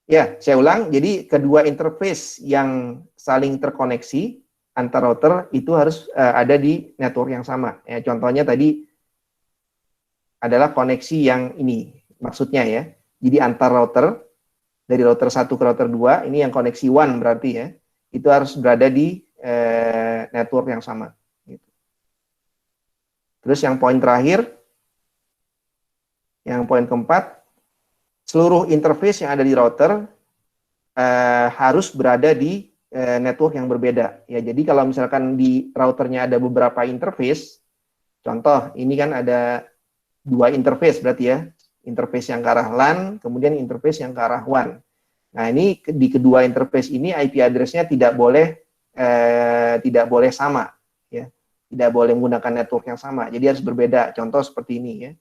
Ya, saya ulang. Jadi kedua interface yang saling terkoneksi antar router itu harus ada di network yang sama. Ya, contohnya tadi adalah koneksi yang ini, maksudnya ya. Jadi antar router, dari router 1 ke router 2, ini yang koneksi WAN berarti ya, itu harus berada di network yang sama. Gitu. Terus yang poin terakhir, yang poin keempat, seluruh interface yang ada di router harus berada di network yang berbeda. Ya, jadi kalau misalkan di routernya ada beberapa interface, contoh ini kan ada 2 interface berarti ya, interface yang ke arah LAN, kemudian interface yang ke arah WAN. Nah ini di kedua interface ini IP address-nya tidak boleh sama, ya, tidak boleh menggunakan network yang sama. Jadi harus berbeda. Contoh seperti ini ya.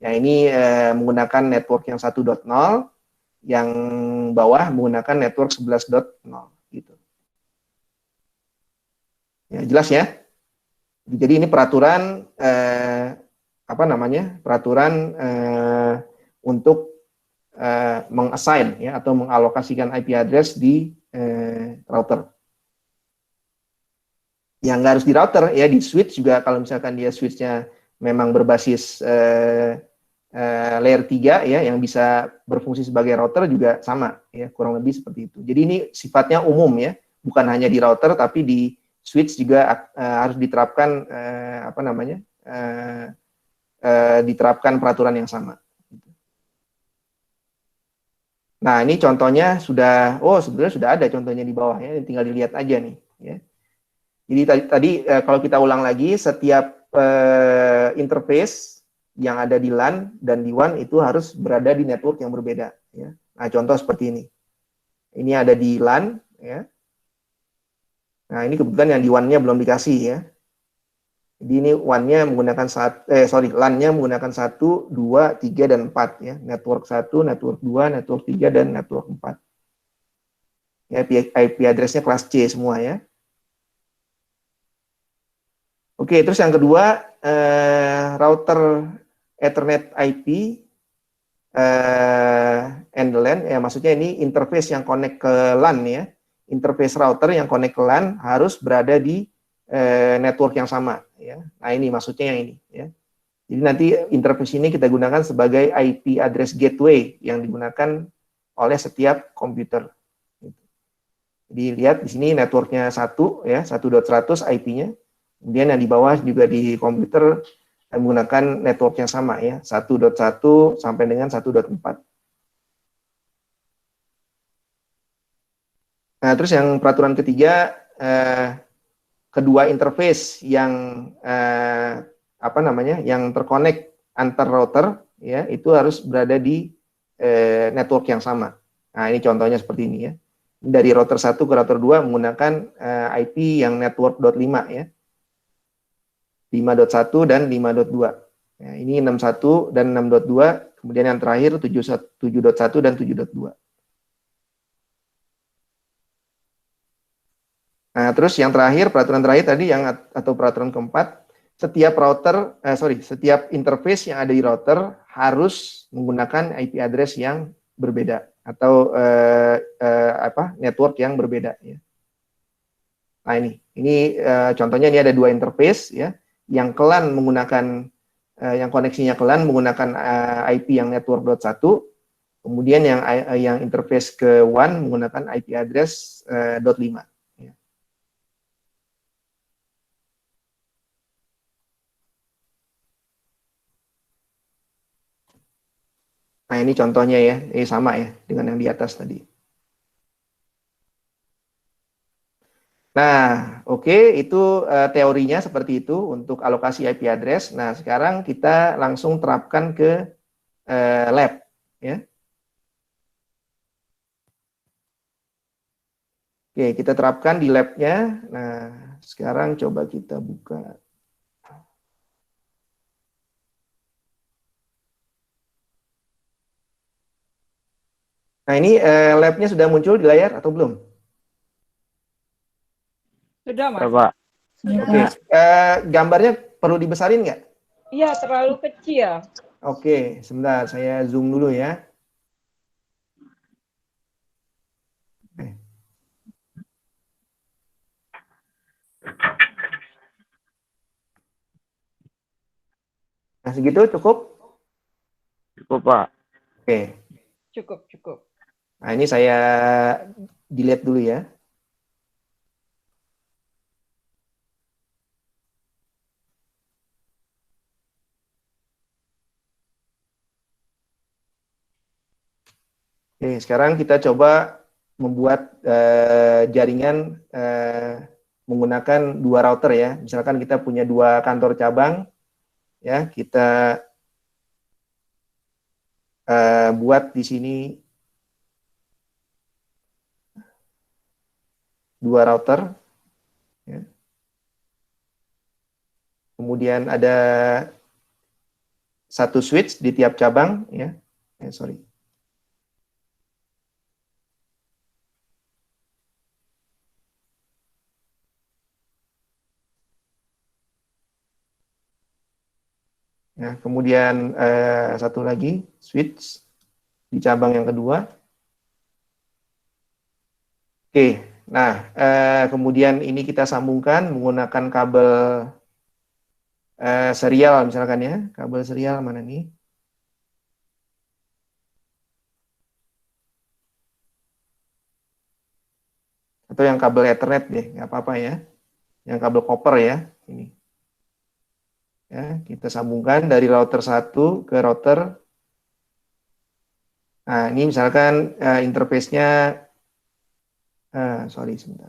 Yang ini menggunakan network yang 1.0, yang bawah menggunakan network 11.0 gitu. Ya, jelas ya. Jadi ini peraturan apa namanya? Peraturan untuk mengassign ya atau mengalokasikan IP address di router. Yang nggak harus di router ya, di switch juga kalau misalkan dia switchnya memang berbasis layer 3 ya yang bisa berfungsi sebagai router juga sama ya, kurang lebih seperti itu. Jadi ini sifatnya umum ya, bukan hanya di router tapi di switch juga harus diterapkan apa namanya? Diterapkan peraturan yang sama. Nah, ini contohnya sudah, oh sebenarnya sudah ada contohnya di bawah ya, tinggal dilihat aja nih ya. Jadi tadi kalau kita ulang lagi, setiap interface yang ada di LAN dan di WAN itu harus berada di network yang berbeda ya. Nah, contoh seperti ini. Ini ada di LAN ya. Nah, ini kebetulan yang di WAN-nya belum dikasih ya. Jadi ini WAN-nya menggunakan LAN-nya menggunakan 1, 2, 3 dan 4 ya. Network 1, network 2, network 3 dan network 4. Ya, IP address-nya kelas C semua ya. Oke, terus yang kedua router Ethernet IP and LAN ya, maksudnya ini interface yang connect ke LAN ya. Interface router yang connect ke LAN harus berada di network yang sama ya. Nah, ini maksudnya yang ini ya. Jadi nanti interface ini kita gunakan sebagai IP address gateway yang digunakan oleh setiap komputer. Jadi lihat di sini networknya 1 ya, 1.100 IP-nya. Kemudian yang di bawah juga di komputer menggunakan network yang sama ya, 1.1 sampai dengan 1.4. Nah, terus yang peraturan ketiga, kedua interface yang apa namanya, yang terkonek antar router ya, itu harus berada di network yang sama. Nah, ini contohnya seperti ini ya. Dari router 1 ke router 2 menggunakan IP yang network .5 ya. 5.1 dan 5.2. Ya, ini 61 dan 6.2, kemudian yang terakhir 7.1 dan 7.2. Nah, terus yang terakhir, peraturan terakhir tadi yang atau peraturan keempat, setiap setiap interface yang ada di router harus menggunakan IP address yang berbeda atau network yang berbeda ya. Nah, ini contohnya ini ada 2 interface ya, yang ke LAN menggunakan yang koneksinya ke LAN menggunakan IP yang network .1, kemudian yang interface ke WAN menggunakan IP address .5. Nah, ini contohnya ya, ini sama ya dengan yang di atas tadi. Nah, oke, itu teorinya seperti itu untuk alokasi IP address. Nah, sekarang kita langsung terapkan ke lab ya. Oke, kita terapkan di labnya. Nah, sekarang coba kita buka. Nah, ini labnya sudah muncul di layar atau belum? Sudah, Mas. Pak. Oke, gambarnya perlu dibesarin nggak? Iya, terlalu kecil. Oke, sebentar, saya zoom dulu ya. Oke. Nah, segitu cukup? Cukup, Pak. Oke. Cukup, cukup. Nah, ini saya delete dulu ya. Oke, sekarang kita coba membuat jaringan menggunakan dua router ya. Misalkan kita punya dua kantor cabang, ya kita buat di sini dua router, ya. Kemudian ada satu switch di tiap cabang, ya. Sorry. Nah, kemudian satu lagi switch di cabang yang kedua. Oke, nah kemudian ini kita sambungkan menggunakan kabel serial misalkan ya, kabel serial mana nih? Atau yang kabel Ethernet deh, nggak apa-apa ya, yang kabel copper ya, ini. Ya, kita sambungkan dari router 1 ke router. Nah, ini misalkan interface-nya, sorry sebentar.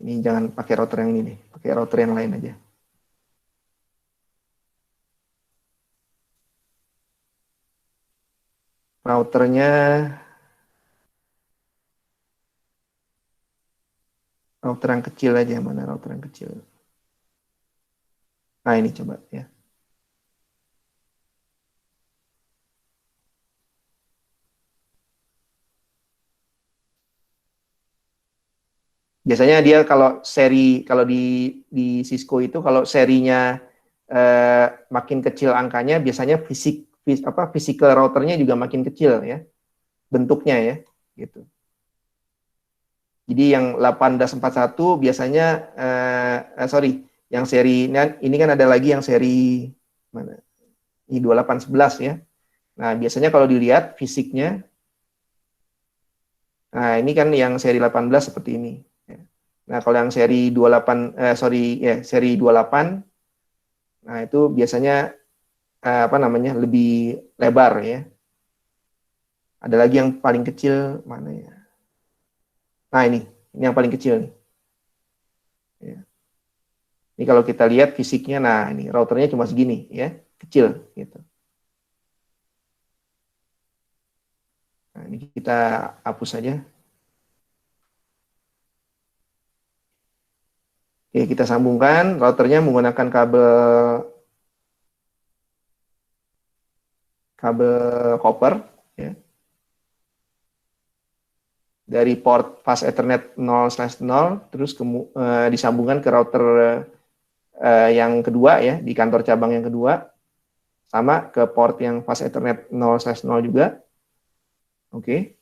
Ini jangan pakai router yang ini deh, pakai router yang lain aja. Routernya, router yang kecil aja, mana router yang kecil. Nah, ini coba ya. Biasanya dia kalau di Cisco itu kalau serinya makin kecil angkanya, biasanya physical routernya juga makin kecil ya bentuknya ya gitu. Jadi yang 1841 biasanya sorry, yang seri ini kan ada lagi yang seri mana? Ini 2811 ya. Nah, biasanya kalau dilihat fisiknya, nah ini kan yang seri 18 seperti ini. Nah, kalau yang seri 28 seri 28, nah itu biasanya apa namanya? Lebih lebar ya. Ada lagi yang paling kecil mana ya? Nah, ini yang paling kecil nih. Ya. Ini kalau kita lihat fisiknya, nah ini routernya cuma segini ya, kecil gitu. Nah, ini kita hapus saja. Oke, kita sambungkan routernya menggunakan kabel copper ya. Dari port fast Ethernet 0/0 terus disambungkan ke router yang kedua ya, di kantor cabang yang kedua, sama ke port yang fast Ethernet 0/0 juga. Oke.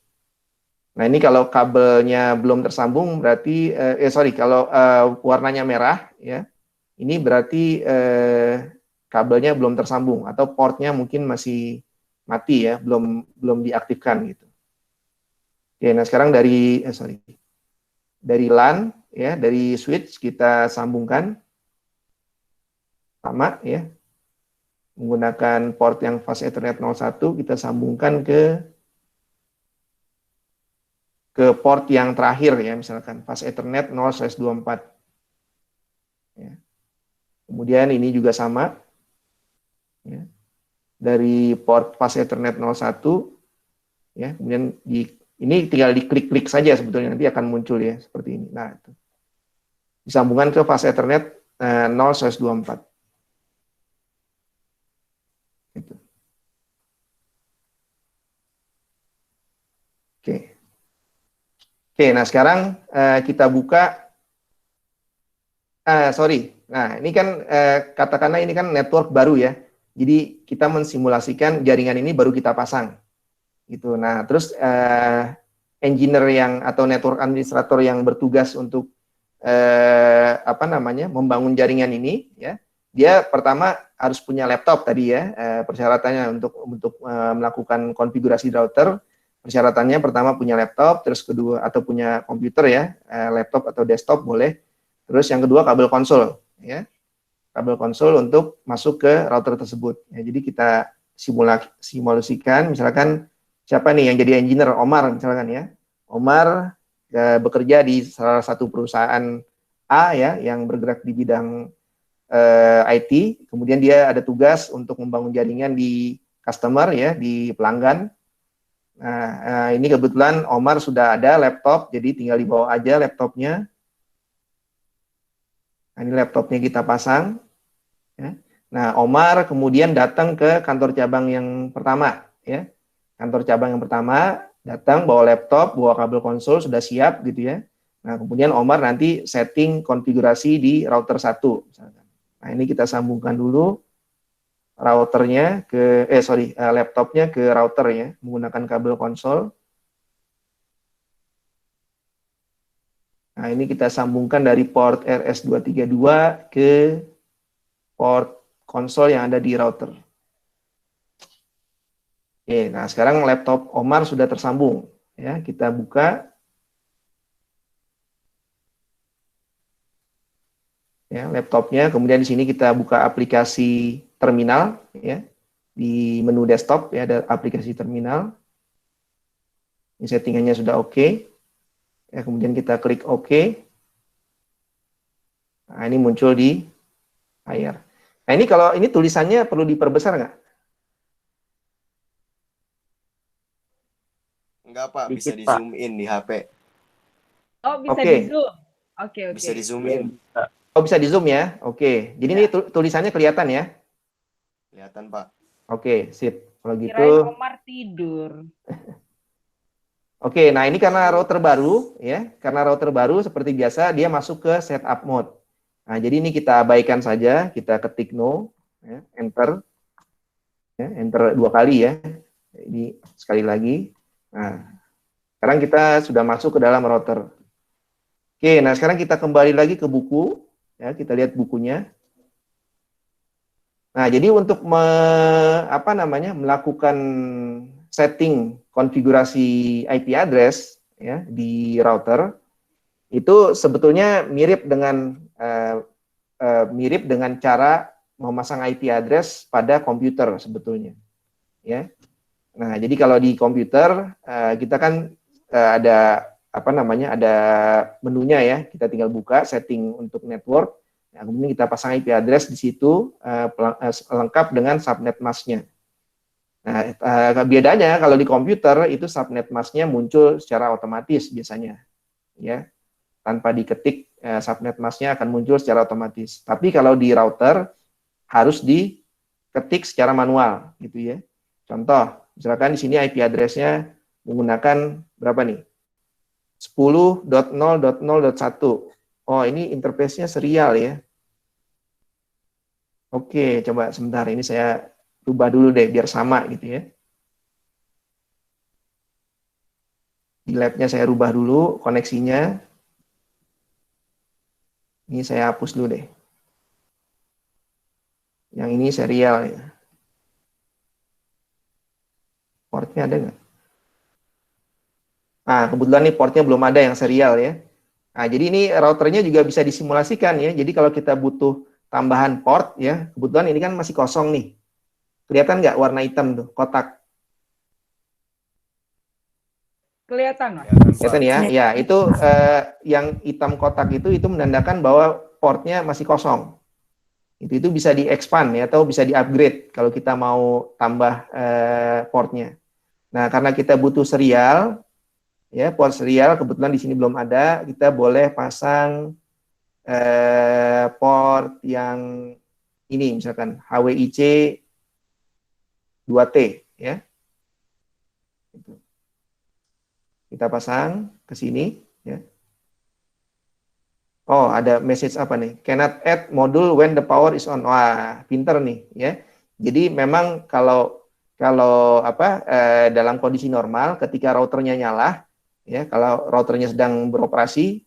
Nah, ini kalau kabelnya belum tersambung berarti kalau warnanya merah ya, ini berarti kabelnya belum tersambung atau portnya mungkin masih mati ya, belum diaktifkan gitu. Oke, nah sekarang dari LAN ya, dari switch kita sambungkan sama ya, menggunakan port yang fast Ethernet 01 kita sambungkan ke port yang terakhir ya, misalkan fast Ethernet 0/24. Ya. Kemudian ini juga sama ya, dari port fast Ethernet 01 ya, kemudian Ini tinggal diklik-klik saja sebetulnya, nanti akan muncul ya seperti ini. Nah, itu. Disambungkan ke fast Ethernet 0/24. Gitu. Oke. Oke, nah sekarang kita buka, sorry. Nah, ini kan katakanlah ini kan network baru ya. Jadi kita mensimulasikan jaringan ini baru kita pasang. Gitu. Nah, terus engineer yang atau network administrator yang bertugas untuk membangun jaringan ini ya, dia pertama harus punya laptop tadi ya, persyaratannya untuk melakukan konfigurasi router. Persyaratannya pertama punya laptop, terus kedua atau punya komputer ya, laptop atau desktop boleh. Terus yang kedua kabel konsol ya, kabel konsol untuk masuk ke router tersebut. Ya, jadi kita simulasikan misalkan siapa nih yang jadi engineer, Omar misalkan ya. Omar bekerja di salah satu perusahaan A ya yang bergerak di bidang IT, kemudian dia ada tugas untuk membangun jaringan di customer ya, di pelanggan. Nah, ini kebetulan Omar sudah ada laptop, jadi tinggal dibawa aja laptopnya. Nah, ini laptopnya kita pasang. Ya. Nah, Omar kemudian datang ke kantor cabang yang pertama ya. Kantor cabang yang pertama, datang bawa laptop, bawa kabel konsol, sudah siap gitu ya. Nah, kemudian Omar nanti setting konfigurasi di router 1. Misalkan. Nah, ini kita sambungkan dulu routernya laptopnya ke router ya, menggunakan kabel konsol. Nah, ini kita sambungkan dari port RS232 ke port konsol yang ada di router. Oke, nah sekarang laptop Omar sudah tersambung. Ya, kita buka. Ya, laptopnya. Kemudian di sini kita buka aplikasi terminal. Ya, di menu desktop ya ada aplikasi terminal. Ini settingannya sudah oke. Ya, kemudian kita klik OK. Nah, ini muncul di layar. Nah, ini kalau ini tulisannya perlu diperbesar nggak? Enggak, Pak. Bisa Dikit, di Pak. zoom in di HP. Oh, bisa Oke. di zoom. Oke. Bisa di zoom in. Oh, bisa di zoom ya? Oke. Jadi ini tulisannya kelihatan ya? Kelihatan, Pak. Oke, sip. Kalau gitu. Kirain Omar tidur. Oke, nah ini karena router baru ya. Karena router baru seperti biasa dia masuk ke setup mode. Nah, jadi ini kita abaikan saja, kita ketik no, ya, enter. Ya, enter 2 kali ya. Ini sekali lagi. Nah, sekarang kita sudah masuk ke dalam router. Oke, nah sekarang kita kembali lagi ke buku. Ya, kita lihat bukunya. Nah, jadi untuk melakukan setting konfigurasi IP address ya di router itu sebetulnya mirip dengan cara memasang IP address pada komputer sebetulnya. Ya. Nah, jadi kalau di komputer kita kan ada ada menunya ya, kita tinggal buka setting untuk network, nah, kemudian kita pasang IP address di situ lengkap dengan subnet mask-nya. Nah, bedanya kalau di komputer itu subnet mask-nya muncul secara otomatis biasanya, ya, tanpa diketik subnet mask-nya akan muncul secara otomatis. Tapi kalau di router harus diketik secara manual, gitu ya. Contoh, misalkan di sini IP address-nya menggunakan berapa nih? 10.0.0.1. Oh, ini interface-nya serial ya. Oke, coba sebentar. Ini saya rubah dulu deh, biar sama gitu ya. Di lab-nya saya rubah dulu koneksinya. Ini saya hapus dulu deh. Yang ini serial ya. Portnya ada nggak? Nah, kebetulan nih portnya belum ada yang serial ya. Nah, jadi ini routernya juga bisa disimulasikan ya. Jadi kalau kita butuh tambahan port ya, kebetulan ini kan masih kosong nih. Kelihatan nggak warna hitam tuh, kotak? Kelihatan, Mas. Kelihatan ya? Ya, itu yang hitam kotak itu menandakan bahwa portnya masih kosong. Itu bisa di-expand ya, atau bisa di-upgrade kalau kita mau tambah portnya. Nah, karena kita butuh serial, ya, port serial kebetulan di sini belum ada, kita boleh pasang port yang ini misalkan HWIC 2T ya. Kita pasang ke sini ya. Oh, ada message apa nih? Cannot add module when the power is on. Wah, pinter nih ya. Jadi memang kalau dalam kondisi normal ketika routernya nyala ya, kalau routernya sedang beroperasi,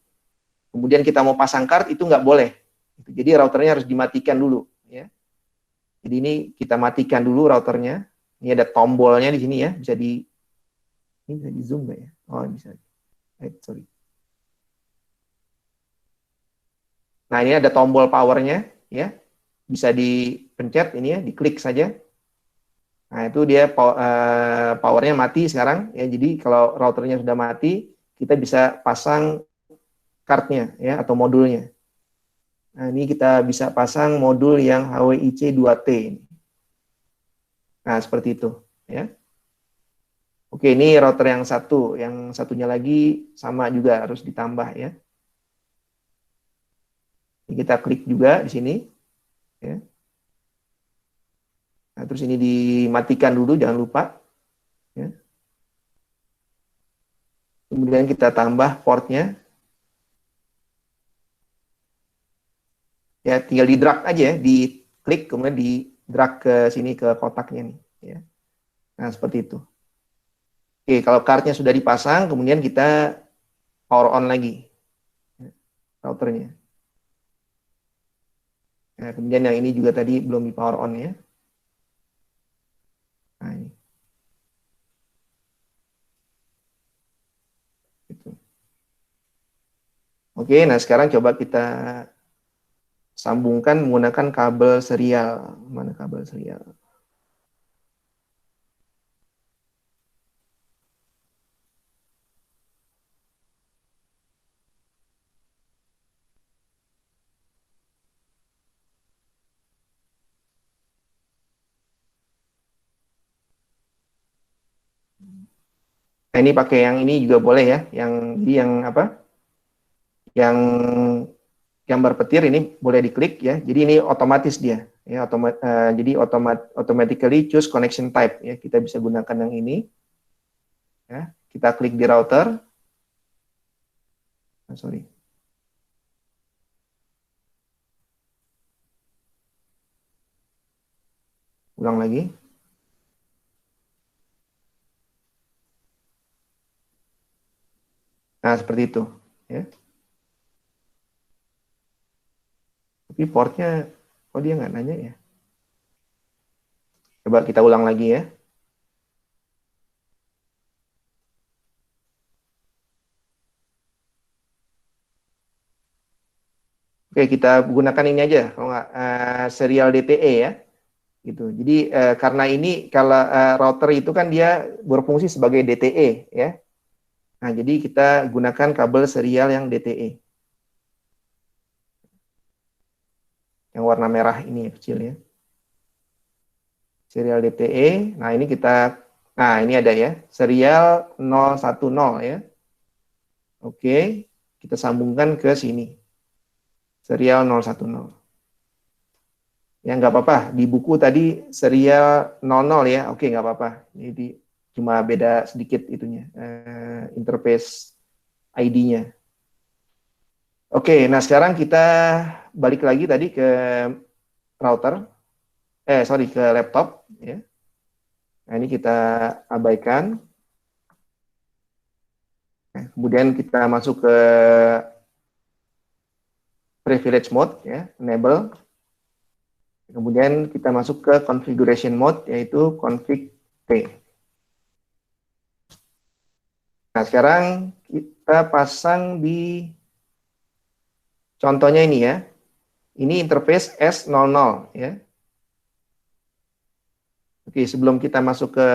kemudian kita mau pasang card itu nggak boleh. Jadi routernya harus dimatikan dulu ya. Jadi ini kita matikan dulu routernya. Ini ada tombolnya di sini ya, bisa di zoom nggak ya? Oh, bisa. Sorry. Nah, ini ada tombol powernya ya. Bisa dipencet ini ya, diklik saja. Nah, itu dia powernya mati sekarang ya. Jadi kalau routernya sudah mati, kita bisa pasang cardnya ya atau modulnya. Nah, ini kita bisa pasang modul yang HWIC 2T ini. Nah, seperti itu ya. Oke, ini router yang satu, yang satunya lagi sama juga harus ditambah ya. Kita klik juga di sini ya. Nah, terus ini dimatikan dulu, jangan lupa ya. Kemudian kita tambah portnya ya, tinggal di drag aja ya, diklik kemudian di drag ke sini ke kotaknya nih ya. Nah, seperti itu. Oke, kalau cardnya sudah dipasang, kemudian kita power on lagi ya, routernya. Nah, kemudian yang ini juga tadi belum di power on ya. Nah, ini. Gitu. Oke, nah sekarang coba kita sambungkan menggunakan kabel serial. Mana kabel serial? Nah, ini pakai yang ini juga boleh ya, yang apa? Yang gambar petir ini boleh diklik ya. Jadi ini otomatis dia ya, jadi automatically choose connection type ya. Kita bisa gunakan yang ini. Ya, kita klik di router. Sorry. Ulang lagi. Nah, seperti itu ya. Tapi portnya, kok dia nggak nanya ya? Coba kita ulang lagi ya. Oke, kita gunakan ini aja, kalau nggak serial DTE ya. Gitu. Jadi karena ini kalau router itu kan dia berfungsi sebagai DTE ya. Nah, jadi kita gunakan kabel serial yang DTE. Yang warna merah ini ya, kecil ya. Serial DTE. Nah, ini ini ada ya, serial 010 ya. Oke, kita sambungkan ke sini. Serial 010. Ya, nggak apa-apa. Di buku tadi serial 00 ya. Oke, nggak apa-apa. Jadi cuma beda sedikit itunya, interface ID-nya. Oke, nah sekarang kita balik lagi tadi ke router. Ke laptop ya. Nah, ini kita abaikan. Nah, kemudian kita masuk ke privilege mode ya, enable. Kemudian kita masuk ke configuration mode yaitu config T. Nah, sekarang kita pasang di contohnya ini ya. Ini interface S00 ya. Oke, sebelum kita masuk ke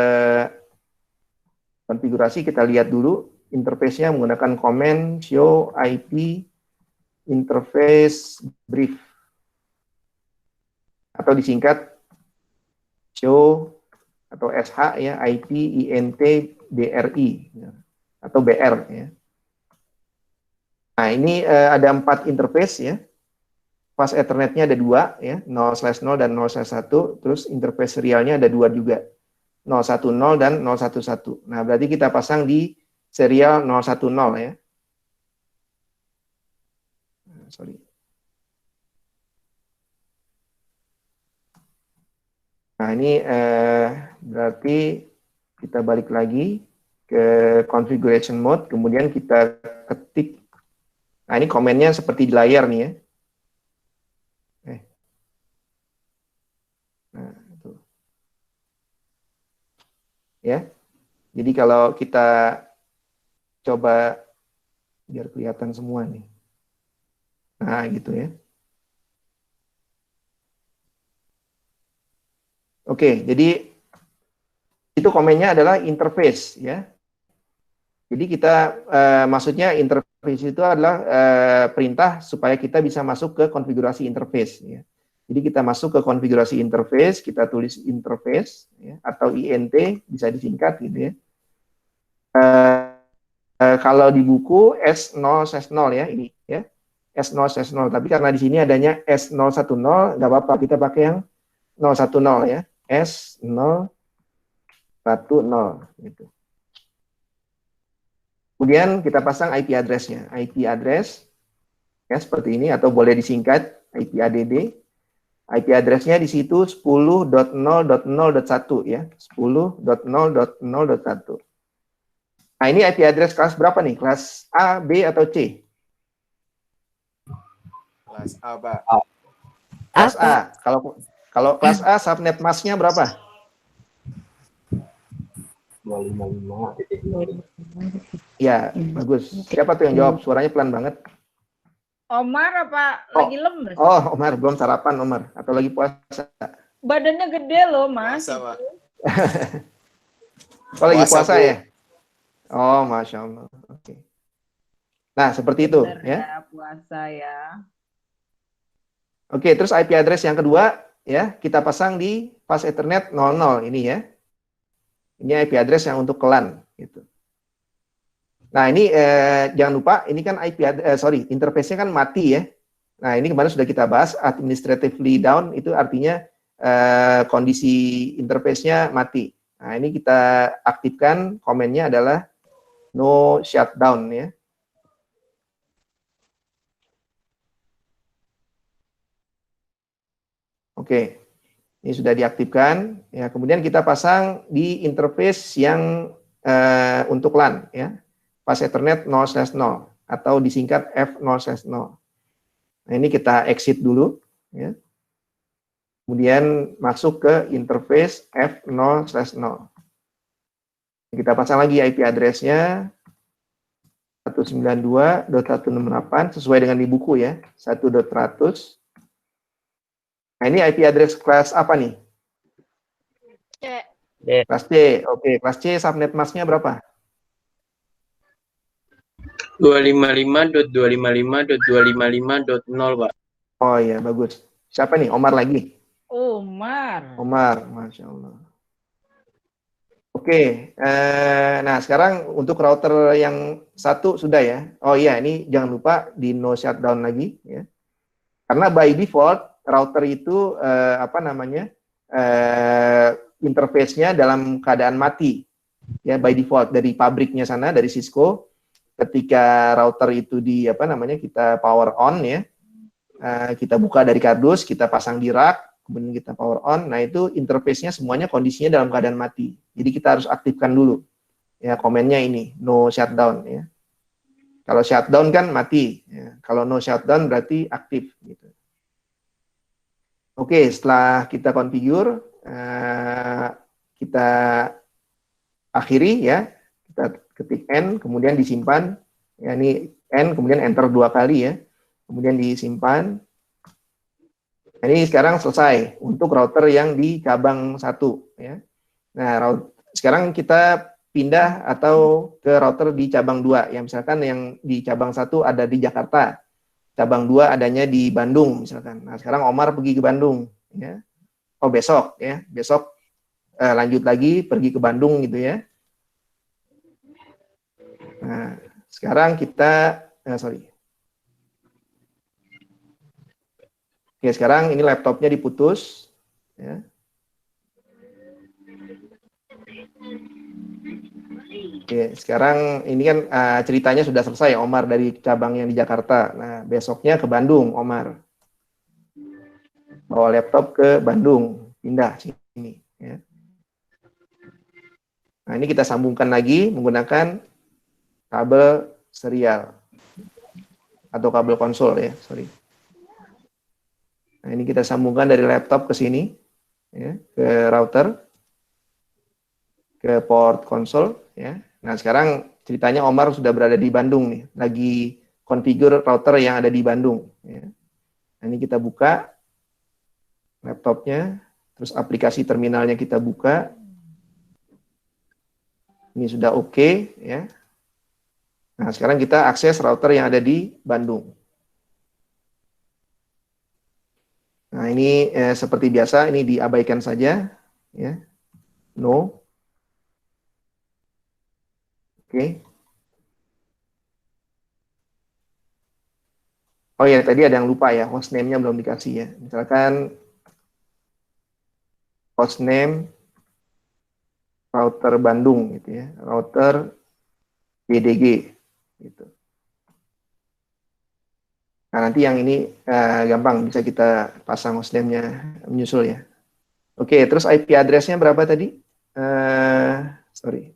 konfigurasi, kita lihat dulu interface-nya menggunakan command show IP interface brief atau disingkat show atau SH ya, IP INT DRI atau BR ya. Nah, ini ada 4 interface ya. Fast Ethernet-nya ada 2 ya, 0/0 dan 0/1, terus interface serialnya ada 2 juga. 010 dan 011. Nah, berarti kita pasang di serial 010 ya. Sorry. Nah, ini berarti kita balik lagi ke configuration mode, kemudian kita ketik. Nah, ini komennya seperti di layar nih ya. Nah, itu. Ya. Jadi kalau kita coba biar kelihatan semua nih. Nah, gitu ya. Oke, jadi itu komennya adalah interface ya. Jadi kita maksudnya interface itu adalah perintah supaya kita bisa masuk ke konfigurasi interface ya. Jadi kita masuk ke konfigurasi interface, kita tulis interface ya, atau INT bisa disingkat gitu ya. Kalau di buku S0/0 ya ini ya. S0/0, tapi karena di sini adanya S010 nggak apa-apa, kita pakai yang 010 ya. S010 gitu. Kemudian kita pasang IP address-nya. IP address ya seperti ini atau boleh disingkat IP add. IP address-nya di situ 10.0.0.1 ya. 10.0.0.1. Nah, ini IP address kelas berapa nih? Kelas A, B atau C? Kelas A, Pak. Kelas A. Kalau kelas A subnet mask-nya berapa? 255.0. Ya, bagus. Siapa tuh yang jawab? Suaranya pelan banget. Omar apa lagi lemes? Oh, Omar belum sarapan, Omar, atau lagi puasa? Badannya gede loh, Mas. Puasa, Pak. Oh, lagi puasa Bu. ya? Oh, Masya Allah. Oke. Nah, seperti itu Bener ya. puasa ya. Oke, terus IP address yang kedua ya, kita pasang di Fast Ethernet 00 ini ya. Ini IP address yang untuk LAN gitu. Nah, ini jangan lupa ini kan interface-nya kan mati ya. Nah, ini kemarin sudah kita bahas administratively down itu artinya kondisi interface-nya mati. Nah, ini kita aktifkan, komennya adalah no shutdown ya. Oke, ini sudah diaktifkan. Ya, kemudian kita pasang di interface yang untuk LAN ya, Fast Ethernet 0/0 atau disingkat F0/0. Nah, ini kita exit dulu ya. Kemudian masuk ke interface F0/0. Kita pasang lagi IP address-nya 192.168 sesuai dengan di buku ya, 1.100. Nah, ini IP address kelas apa nih? C. Kelas C. Oke, kelas C subnet mask-nya berapa? 255.255.255.0, Pak. Oh iya, bagus. Siapa nih? Omar lagi? Omar. Omar, Masya Allah. Oke, nah sekarang untuk router yang satu sudah ya. Oh iya, ini jangan lupa di no shutdown lagi ya. Karena by default router itu interface-nya dalam keadaan mati ya, by default dari pabriknya sana, dari Cisco. Ketika router itu kita power on ya, kita buka dari kardus, kita pasang di rak, kemudian kita power on. Nah, itu interface-nya semuanya kondisinya dalam keadaan mati. Jadi kita harus aktifkan dulu ya, komennya ini no shutdown ya. Kalau shutdown kan mati ya. Kalau no shutdown berarti aktif gitu. Oke, setelah kita configure, kita akhiri ya, kita ketik N, kemudian disimpan, ya ini N, kemudian enter 2 kali ya, kemudian disimpan. Nah, ini sekarang selesai untuk router yang di cabang 1 ya. Nah, sekarang kita pindah atau ke router di cabang 2, yang misalkan yang di cabang 1 ada di Jakarta, cabang 2 adanya di Bandung misalkan. Nah, sekarang Omar pergi ke Bandung ya. Oh, besok ya. Besok lanjut lagi pergi ke Bandung gitu ya. Sekarang kita, sorry. Oke, sekarang ini laptopnya diputus. Ya. Oke, sekarang ini kan ceritanya sudah selesai, Omar dari cabang yang di Jakarta. Nah, besoknya ke Bandung, Omar. Bawa laptop ke Bandung, pindah sini. Ya. Nah, ini kita sambungkan lagi menggunakan kabel serial atau kabel konsol ya, sorry. Nah, ini kita sambungkan dari laptop ke sini, ya, ke router, ke port konsol, ya. Nah, sekarang ceritanya Omar sudah berada di Bandung nih, lagi configure router yang ada di Bandung. Ya. Nah, ini kita buka laptopnya, terus aplikasi terminalnya kita buka. Ini sudah oke, ya. Nah, sekarang kita akses router yang ada di Bandung. Nah, ini seperti biasa, ini diabaikan saja, ya. No. Oke. Oh ya, tadi ada yang lupa ya, hostname-nya belum dikasih ya. Misalkan hostname router Bandung gitu ya, router BDG gitu. Nah, nanti yang ini gampang bisa kita pasang hostname-nya menyusul ya. Oke, terus IP address-nya berapa tadi? Sorry.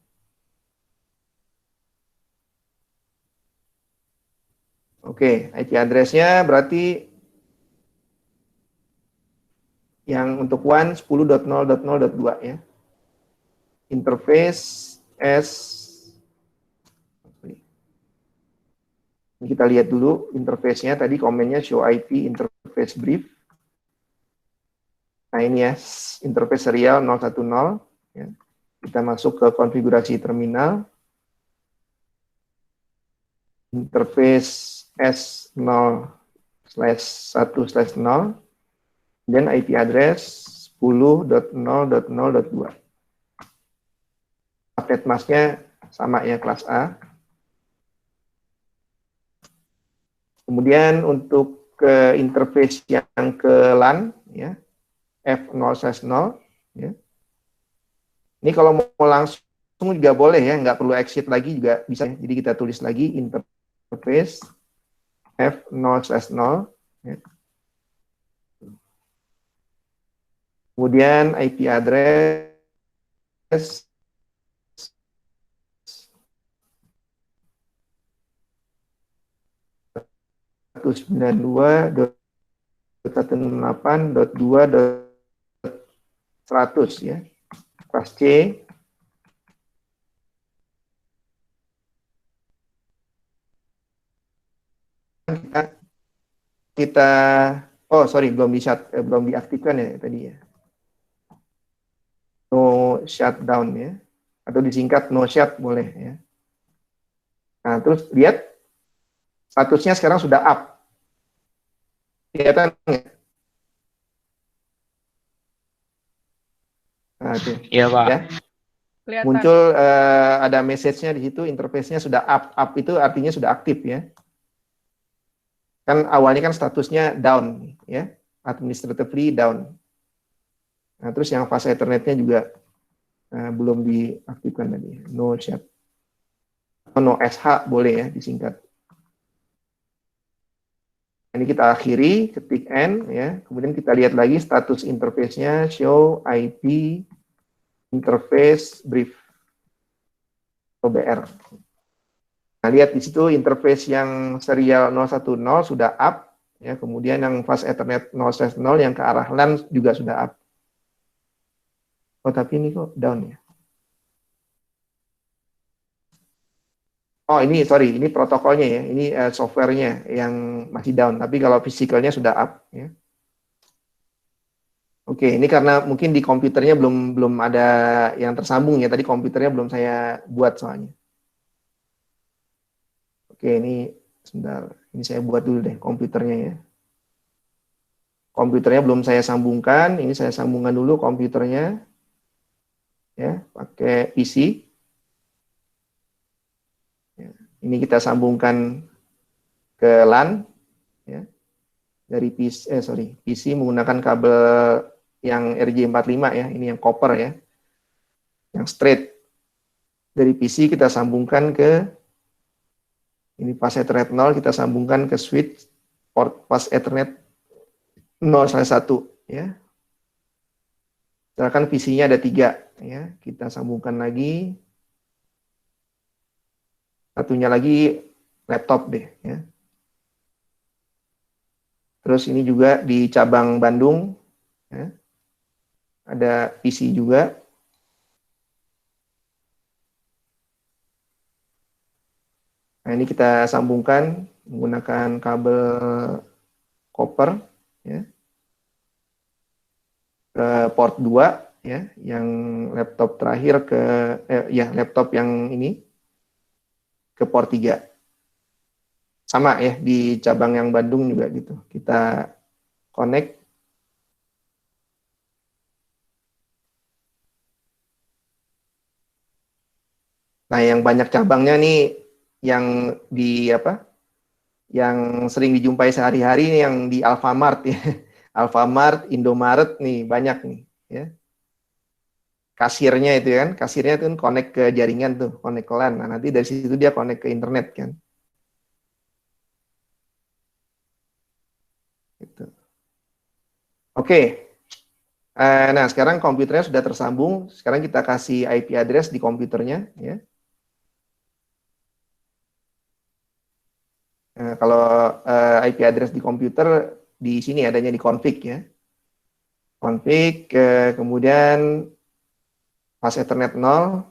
Oke, IP address-nya berarti yang untuk WAN 10.0.0.2 ya. Interface S. Ini kita lihat dulu interface-nya, tadi komennya show IP interface brief. Nah ini ya, interface serial 010. Ya. Kita masuk ke konfigurasi terminal. Interface S0/1/0. Dan IP address 10.0.0.2. Paket masknya sama ya, kelas A. Kemudian untuk ke interface yang ke LAN, ya, F0/0, ya. Ini kalau mau langsung juga boleh ya, nggak perlu exit lagi juga bisa. Jadi kita tulis lagi interface F0/0, ya. Kemudian IP address 192.168.2.100 ya. Kelas C. Kita oh sorry belum diaktifkan ya tadi ya. No shutdown ya, atau disingkat no shut boleh ya. Nah, terus lihat statusnya sekarang sudah up. Kelihatan nggak? Nah, Iya, Pak. Ya. Kelihatan. Muncul ada message-nya di situ, interface-nya sudah up. Up itu artinya sudah aktif ya. Kan awalnya kan statusnya down ya, administratively down. Nah, terus yang fast Ethernet-nya juga belum diaktifkan tadi, no shut. Atau no SH boleh ya disingkat. Ini kita akhiri, ketik N ya. Kemudian kita lihat lagi status interface-nya, show IP interface brief atau BR. Nah, lihat di situ interface yang serial 010 sudah up ya, kemudian yang fast Ethernet 0/0 yang ke arah LAN juga sudah up. Oh, tapi ini kok down ya. Oh, ini sorry, ini protokolnya ya. Ini softwarenya yang masih down, tapi kalau fisikalnya sudah up ya. Oke, ini karena mungkin di komputernya belum ada yang tersambung ya. Tadi komputernya belum saya buat soalnya. Oke, ini sebentar. Ini saya buat dulu deh komputernya ya. Komputernya belum saya sambungkan. Ini saya sambungkan dulu komputernya. Ya, pakai PC. Ya, Ini kita sambungkan ke LAN ya. Dari PC menggunakan kabel yang RJ45 ya, ini yang copper ya. Yang straight. Dari PC kita sambungkan ke ini pas Ethernet 0, kita sambungkan ke switch port pas Ethernet 0/1 ya. Misalkan PC-nya ada 3 ya, kita sambungkan lagi. Satunya lagi laptop deh ya. Terus ini juga di cabang Bandung ya. Ada PC juga. Nah, ini kita sambungkan menggunakan kabel copper ya. Ke port 2 ya, yang laptop terakhir ke laptop yang ini ke port 3. Sama ya di cabang yang Bandung juga gitu. Kita connect. Nah, yang banyak cabangnya nih yang di yang sering dijumpai sehari-hari nih yang di Alfamart ya. Alfamart, Indomaret nih banyak nih ya. Kasirnya itu kan, kasirnya itu kan connect ke jaringan tuh, connect ke LAN. Nah, nanti dari situ dia connect ke internet kan. Gitu. Oke. Nah, sekarang komputernya sudah tersambung. Sekarang kita kasih IP address di komputernya ya. Kalau IP address di komputer di sini adanya di config ya. Config, kemudian pas Ethernet 0,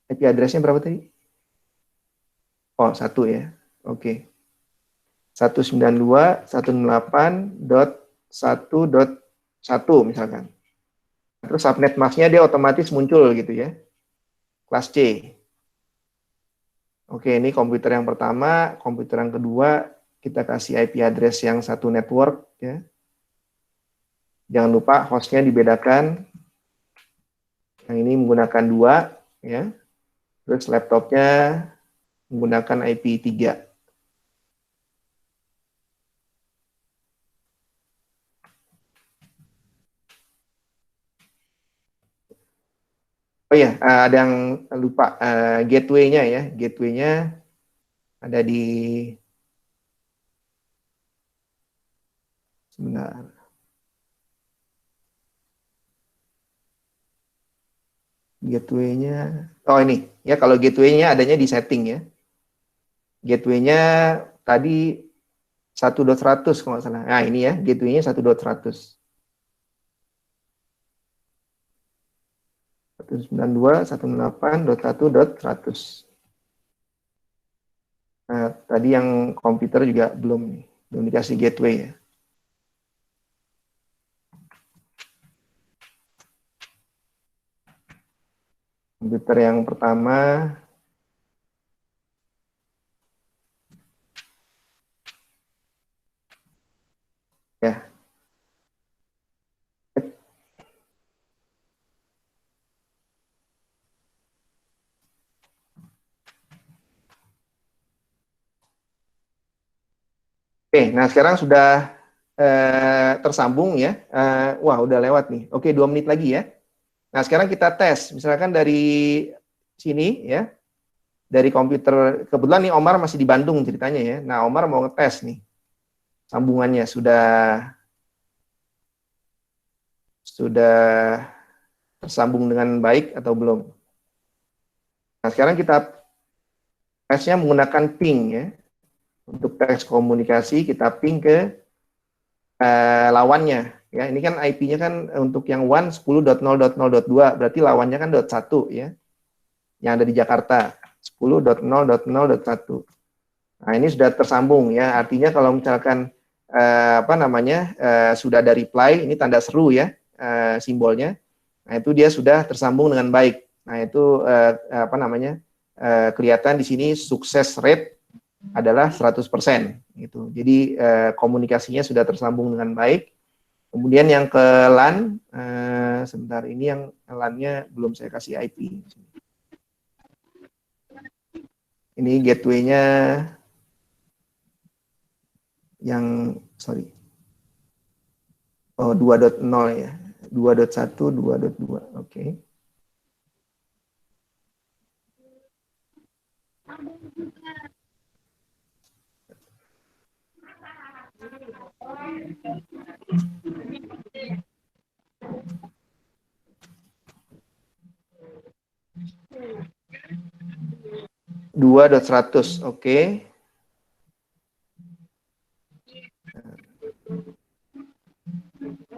IP addressnya berapa tadi? Oh, 1 ya. Oke. 192.168.1.1 misalkan. Terus subnet masknya dia otomatis muncul gitu ya. Kelas C. Oke, ini komputer yang pertama, komputer yang kedua, kita kasih IP address yang satu network ya. Jangan lupa hostnya dibedakan. Yang ini menggunakan 2 ya. Terus laptopnya menggunakan IP 3. Oh iya, ada yang lupa gateway-nya ya. Gateway-nya ada di sebentar. Gateway-nya, oh ini ya, kalau gateway-nya adanya di setting ya. Gateway-nya tadi 1.100 kalau nggak salah. Nah ini ya, gateway-nya 1.100. 192.168.1.100. Nah, tadi yang komputer juga belum dikasih gateway ya. Komputer yang pertama ya. Oke, nah sekarang sudah tersambung ya. Wah, udah lewat nih. Oke, 2 menit lagi ya. Nah, sekarang kita tes. Misalkan dari sini ya. Dari komputer, kebetulan nih Omar masih di Bandung ceritanya ya. Nah, Omar mau ngetes nih. Sambungannya sudah tersambung dengan baik atau belum. Nah, sekarang kita tesnya menggunakan ping ya. Untuk tes komunikasi kita ping ke lawannya ya. Ini kan IP-nya kan untuk yang 1 10.0.0.2 berarti lawannya kan .1 ya. Yang ada di Jakarta 10.0.0.1. Nah, ini sudah tersambung ya. Artinya kalau misalkan sudah ada reply, ini tanda seru ya simbolnya. Nah, itu dia sudah tersambung dengan baik. Nah, itu kelihatan di sini sukses rate adalah 100% gitu. Jadi komunikasinya sudah tersambung dengan baik. Kemudian yang ke LAN, sebentar, ini yang LAN-nya belum saya kasih IP. Ini gateway-nya yang sorry. Oh, 2.0 ya. 2.1, 2.2. Oke. Dua dot 100. Oke.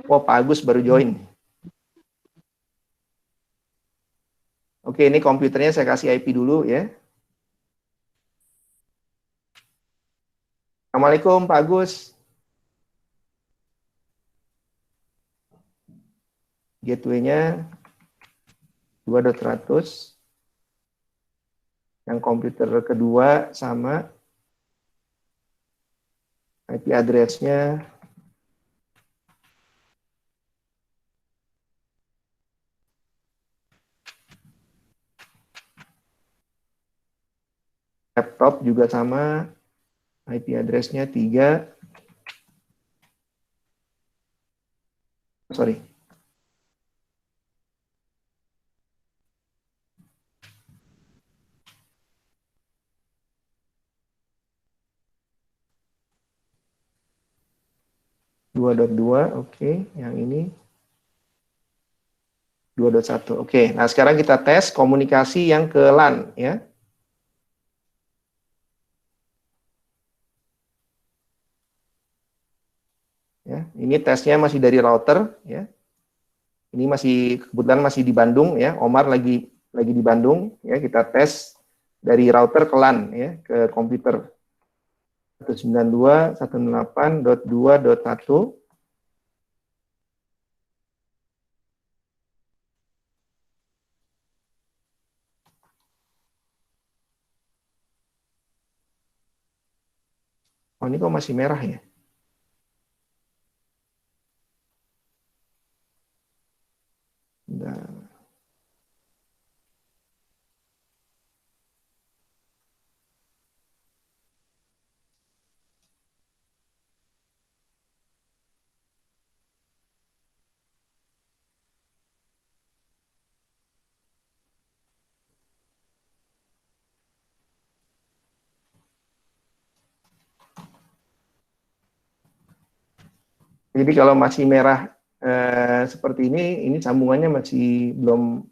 Oh, Pak Agus baru join. Oke, ini komputernya saya kasih IP dulu ya. Assalamualaikum Pak Agus. Gateway-nya 2.100. Yang komputer kedua sama. IP address-nya laptop juga sama. IP address-nya 3. Sorry. Dua dot dua, oke. Yang ini 2.1. Oke, nah sekarang kita tes komunikasi yang ke LAN ya. Ya, ini tesnya masih dari router ya. Ini masih kebetulan masih di Bandung ya. Omar lagi di Bandung ya. Kita tes dari router ke LAN ya, ke komputer 192.168.2.1. Oh, ini kok masih merah ya? Nah. Jadi kalau masih merah seperti ini sambungannya masih belum.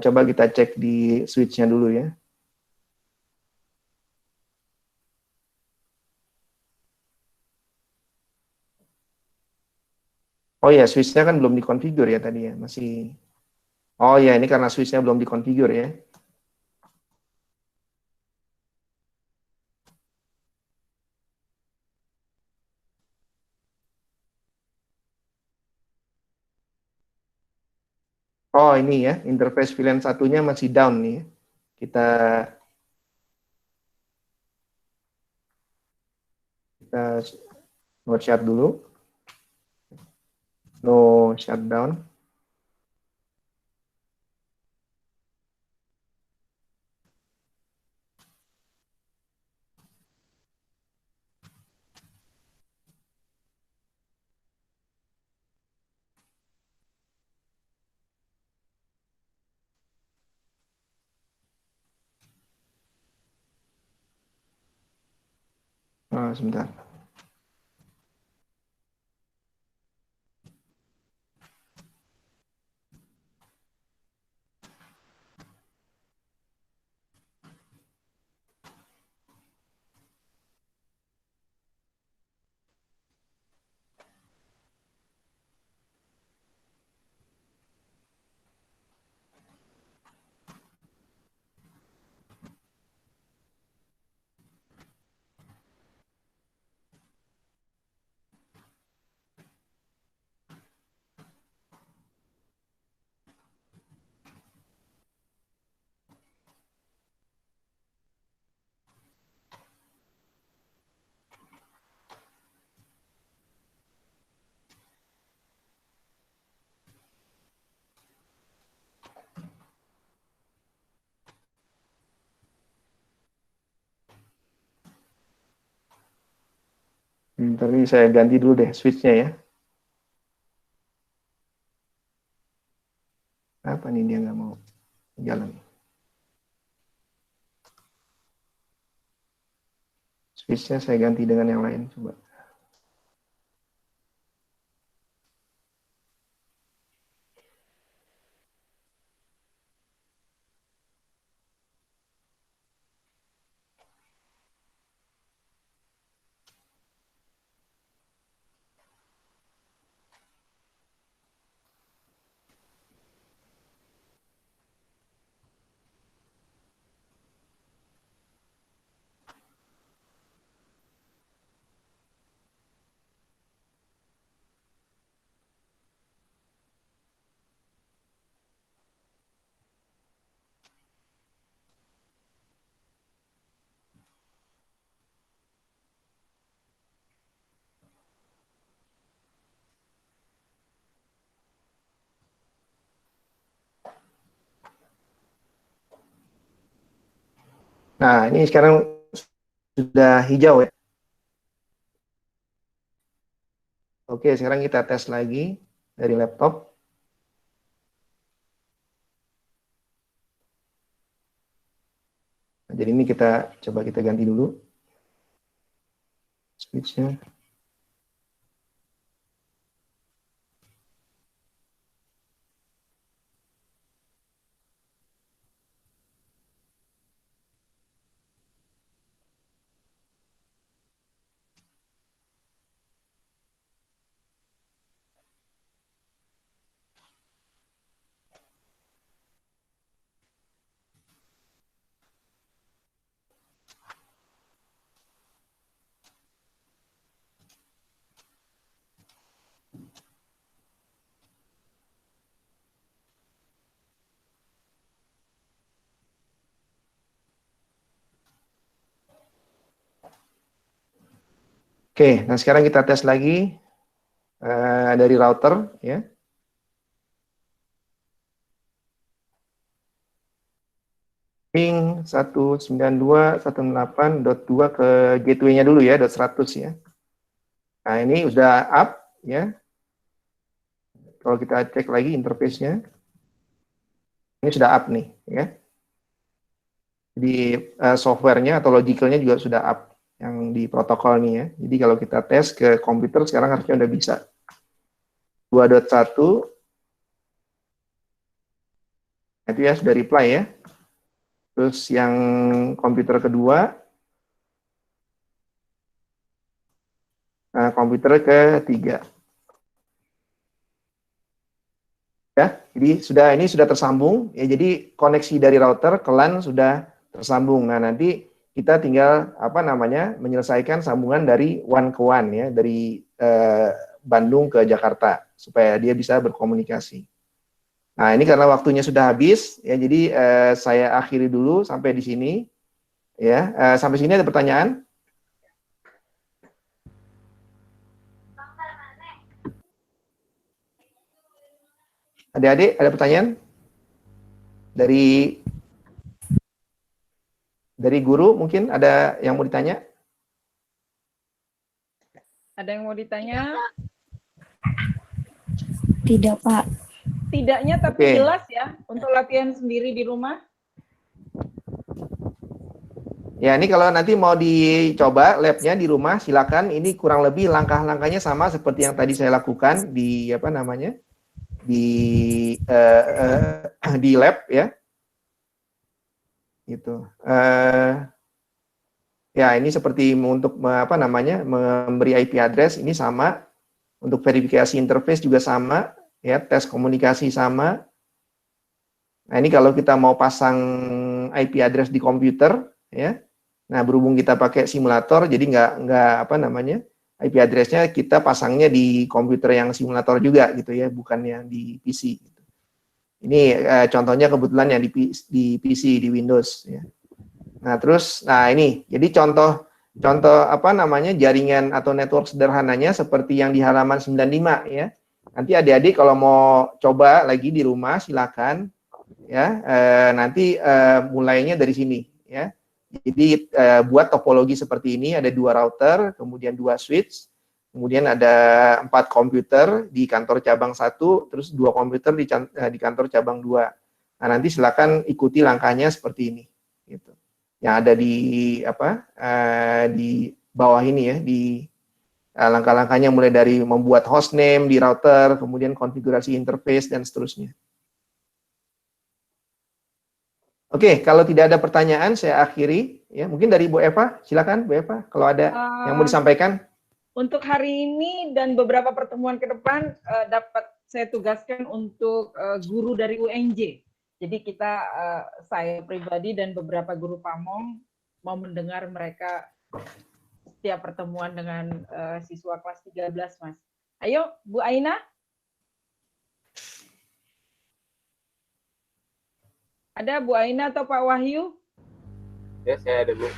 Coba kita cek di switch-nya dulu ya. Oh ya, switch-nya kan belum dikonfigur ya tadi ya, masih. Oh ya, ini karena switch-nya belum dikonfigur ya. Oh ini ya, interface VLAN satunya masih down nih. Kita no shut dulu. No shutdown. Sebentar. Bentar ini saya ganti dulu deh switch-nya ya. Apa nih dia nggak mau jalan? Switch-nya saya ganti dengan yang lain coba. Nah, ini sekarang sudah hijau ya. Oke, sekarang kita tes lagi dari laptop. Nah, jadi ini kita coba kita ganti dulu switch-nya. Oke, nah sekarang kita tes lagi dari router ya. Ping 192.168.2 ke gateway-nya dulu ya, .100 ya. Nah, ini udah up ya. Kalau kita cek lagi interface-nya, ini sudah up nih ya. Di software-nya atau logical-nya juga sudah up yang di protokol nih ya. Jadi kalau kita tes ke komputer sekarang harusnya udah bisa. 2.1 itu ya sudah reply ya. Terus yang komputer kedua, komputer ketiga. Ya, jadi ini sudah tersambung ya. Jadi koneksi dari router ke LAN sudah tersambung. Nah, nanti kita tinggal menyelesaikan sambungan dari one ke one ya, dari Bandung ke Jakarta supaya dia bisa berkomunikasi. Nah, ini karena waktunya sudah habis ya, jadi saya akhiri dulu sampai di sini ya. Sampai sini ada pertanyaan? Adik-adik ada pertanyaan? Dari guru mungkin ada yang mau ditanya? Ada yang mau ditanya? Tidak, Pak. Tidaknya tapi Oke. jelas ya untuk latihan sendiri di rumah. Ya, ini kalau nanti mau dicoba labnya di rumah, silakan. Ini kurang lebih langkah-langkahnya sama seperti yang tadi saya lakukan di di lab ya. Gitu. Ya, ini seperti untuk memberi IP address ini sama. Untuk verifikasi interface juga sama, ya, tes komunikasi sama. Nah, ini kalau kita mau pasang IP address di komputer, ya. Nah, berhubung kita pakai simulator, jadi nggak IP address-nya kita pasangnya di komputer yang simulator juga gitu ya, bukan yang di PC. Gitu. Ini contohnya kebetulan yang di PC di Windows. Ya. Nah, terus, ini, jadi contoh jaringan atau network sederhananya seperti yang di halaman 95 ya. Nanti adik-adik kalau mau coba lagi di rumah silakan ya. Nanti mulainya dari sini ya. Jadi buat topologi seperti ini, ada 2 router, kemudian 2 switch. Kemudian ada 4 komputer di kantor cabang 1, terus 2 komputer di kantor cabang 2. Nah, nanti silakan ikuti langkahnya seperti ini. Gitu. Yang ada di di bawah ini ya, di langkah-langkahnya mulai dari membuat hostname di router, kemudian konfigurasi interface dan seterusnya. Oke, kalau tidak ada pertanyaan saya akhiri ya. Mungkin dari Bu Eva, silakan Bu Eva kalau ada yang mau disampaikan. Untuk hari ini dan beberapa pertemuan ke depan dapat saya tugaskan untuk guru dari UNJ. Jadi saya pribadi dan beberapa guru pamong mau mendengar mereka setiap pertemuan dengan siswa kelas 13, Mas. Ayo, Bu Aina. Ada Bu Aina atau Pak Wahyu? Ya, saya ada, Bu.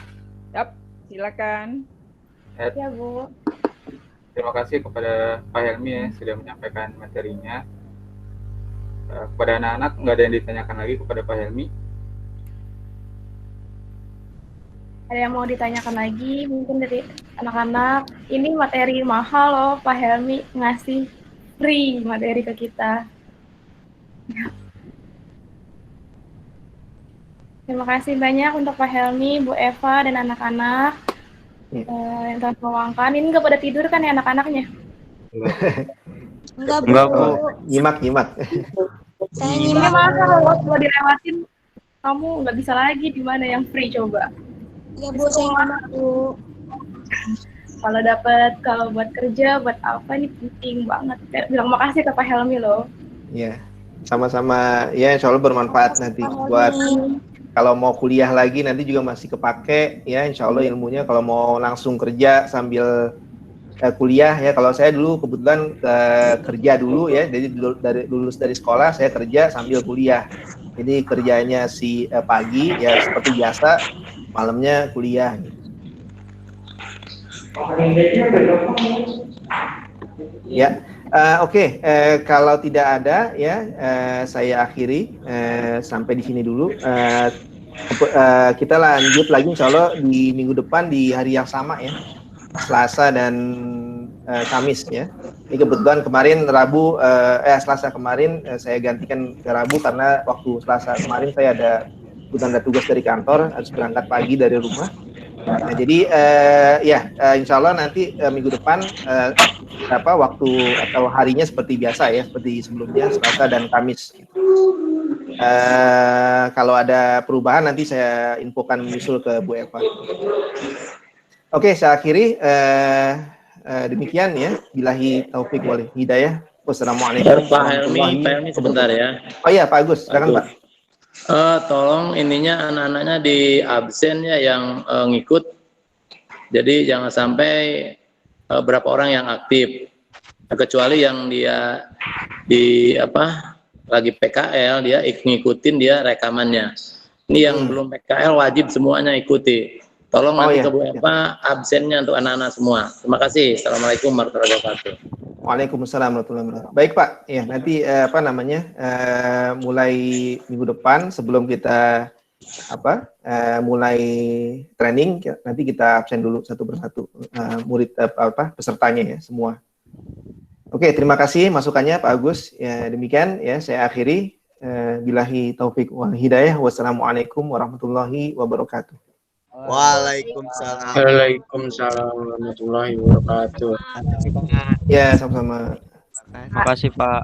Yap, silakan. Ya, Bu. Terima kasih kepada Pak Helmi ya, sudah menyampaikan materinya. Kepada anak-anak, nggak ada yang ditanyakan lagi kepada Pak Helmi. Ada yang mau ditanyakan lagi mungkin dari anak-anak. Ini materi mahal loh, Pak Helmi ngasih free materi ke kita. Terima kasih banyak untuk Pak Helmi, Bu Eva, dan anak-anak yang telah meluangkan. Ini nggak pada tidur kan ya anak-anaknya? Enggak, Bu. Enggak, Bu. Nyimak. Saya Ini nyimak. masa kalau dilewatin, kamu nggak bisa lagi di mana yang free coba. Ya, Bu, saya nyimak, Bu. Kalau buat kerja, buat apa ini penting banget. Bilang makasih ke Pak Helmi loh. Ya, sama-sama ya, insya Allah bermanfaat nanti buat kalau mau kuliah lagi nanti juga masih kepake ya, insya Allah ilmunya kalau mau langsung kerja sambil kuliah ya. Kalau saya dulu kebetulan kerja dulu ya, jadi lulus dari sekolah saya kerja sambil kuliah. Jadi kerjanya pagi ya seperti biasa, malamnya kuliah. Ya, oke. Kalau tidak ada ya, saya akhiri sampai di sini dulu. Kita lanjut lagi insya Allah di minggu depan di hari yang sama ya, Selasa dan Kamis ya. Ini kebetulan kemarin Selasa kemarin saya gantikan ke Rabu karena waktu Selasa kemarin saya ada tugas dari kantor, harus berangkat pagi dari rumah. Nah, jadi insya Allah nanti minggu depan waktu atau harinya seperti biasa ya, seperti sebelumnya Selasa dan Kamis. Kalau ada perubahan nanti saya infokan menyusul ke Bu Eva. Oke, saya akhiri. Demikian ya. Billahi taufik wal hidayah. Wassalamualaikum Pak Helmi sebentar ya. Oh iya, Pak Agus, silakan Pak. Tolong ininya anak-anaknya di absen ya yang ngikut. Jadi jangan sampai berapa orang yang aktif. Kecuali yang dia lagi PKL dia ngikutin dia rekamannya. Ini yang belum PKL wajib semuanya ikuti. Tolong nanti ke Bu Eva absennya untuk anak-anak semua. Terima kasih. Assalamualaikum warahmatullahi wabarakatuh. Waalaikumsalam warahmatullahi wabarakatuh. Baik Pak, ya nanti mulai minggu depan sebelum kita mulai training nanti kita absen dulu satu persatu murid pesertanya ya semua. Oke, terima kasih masukannya Pak Agus. Ya demikian ya saya akhiri. Billahi taufik wal hidayah. Wassalamualaikum warahmatullahi wabarakatuh. Waalaikumsalam. Waalaikumsalam warahmatullahi wabarakatuh. Ya, sama-sama. Terima kasih Pak.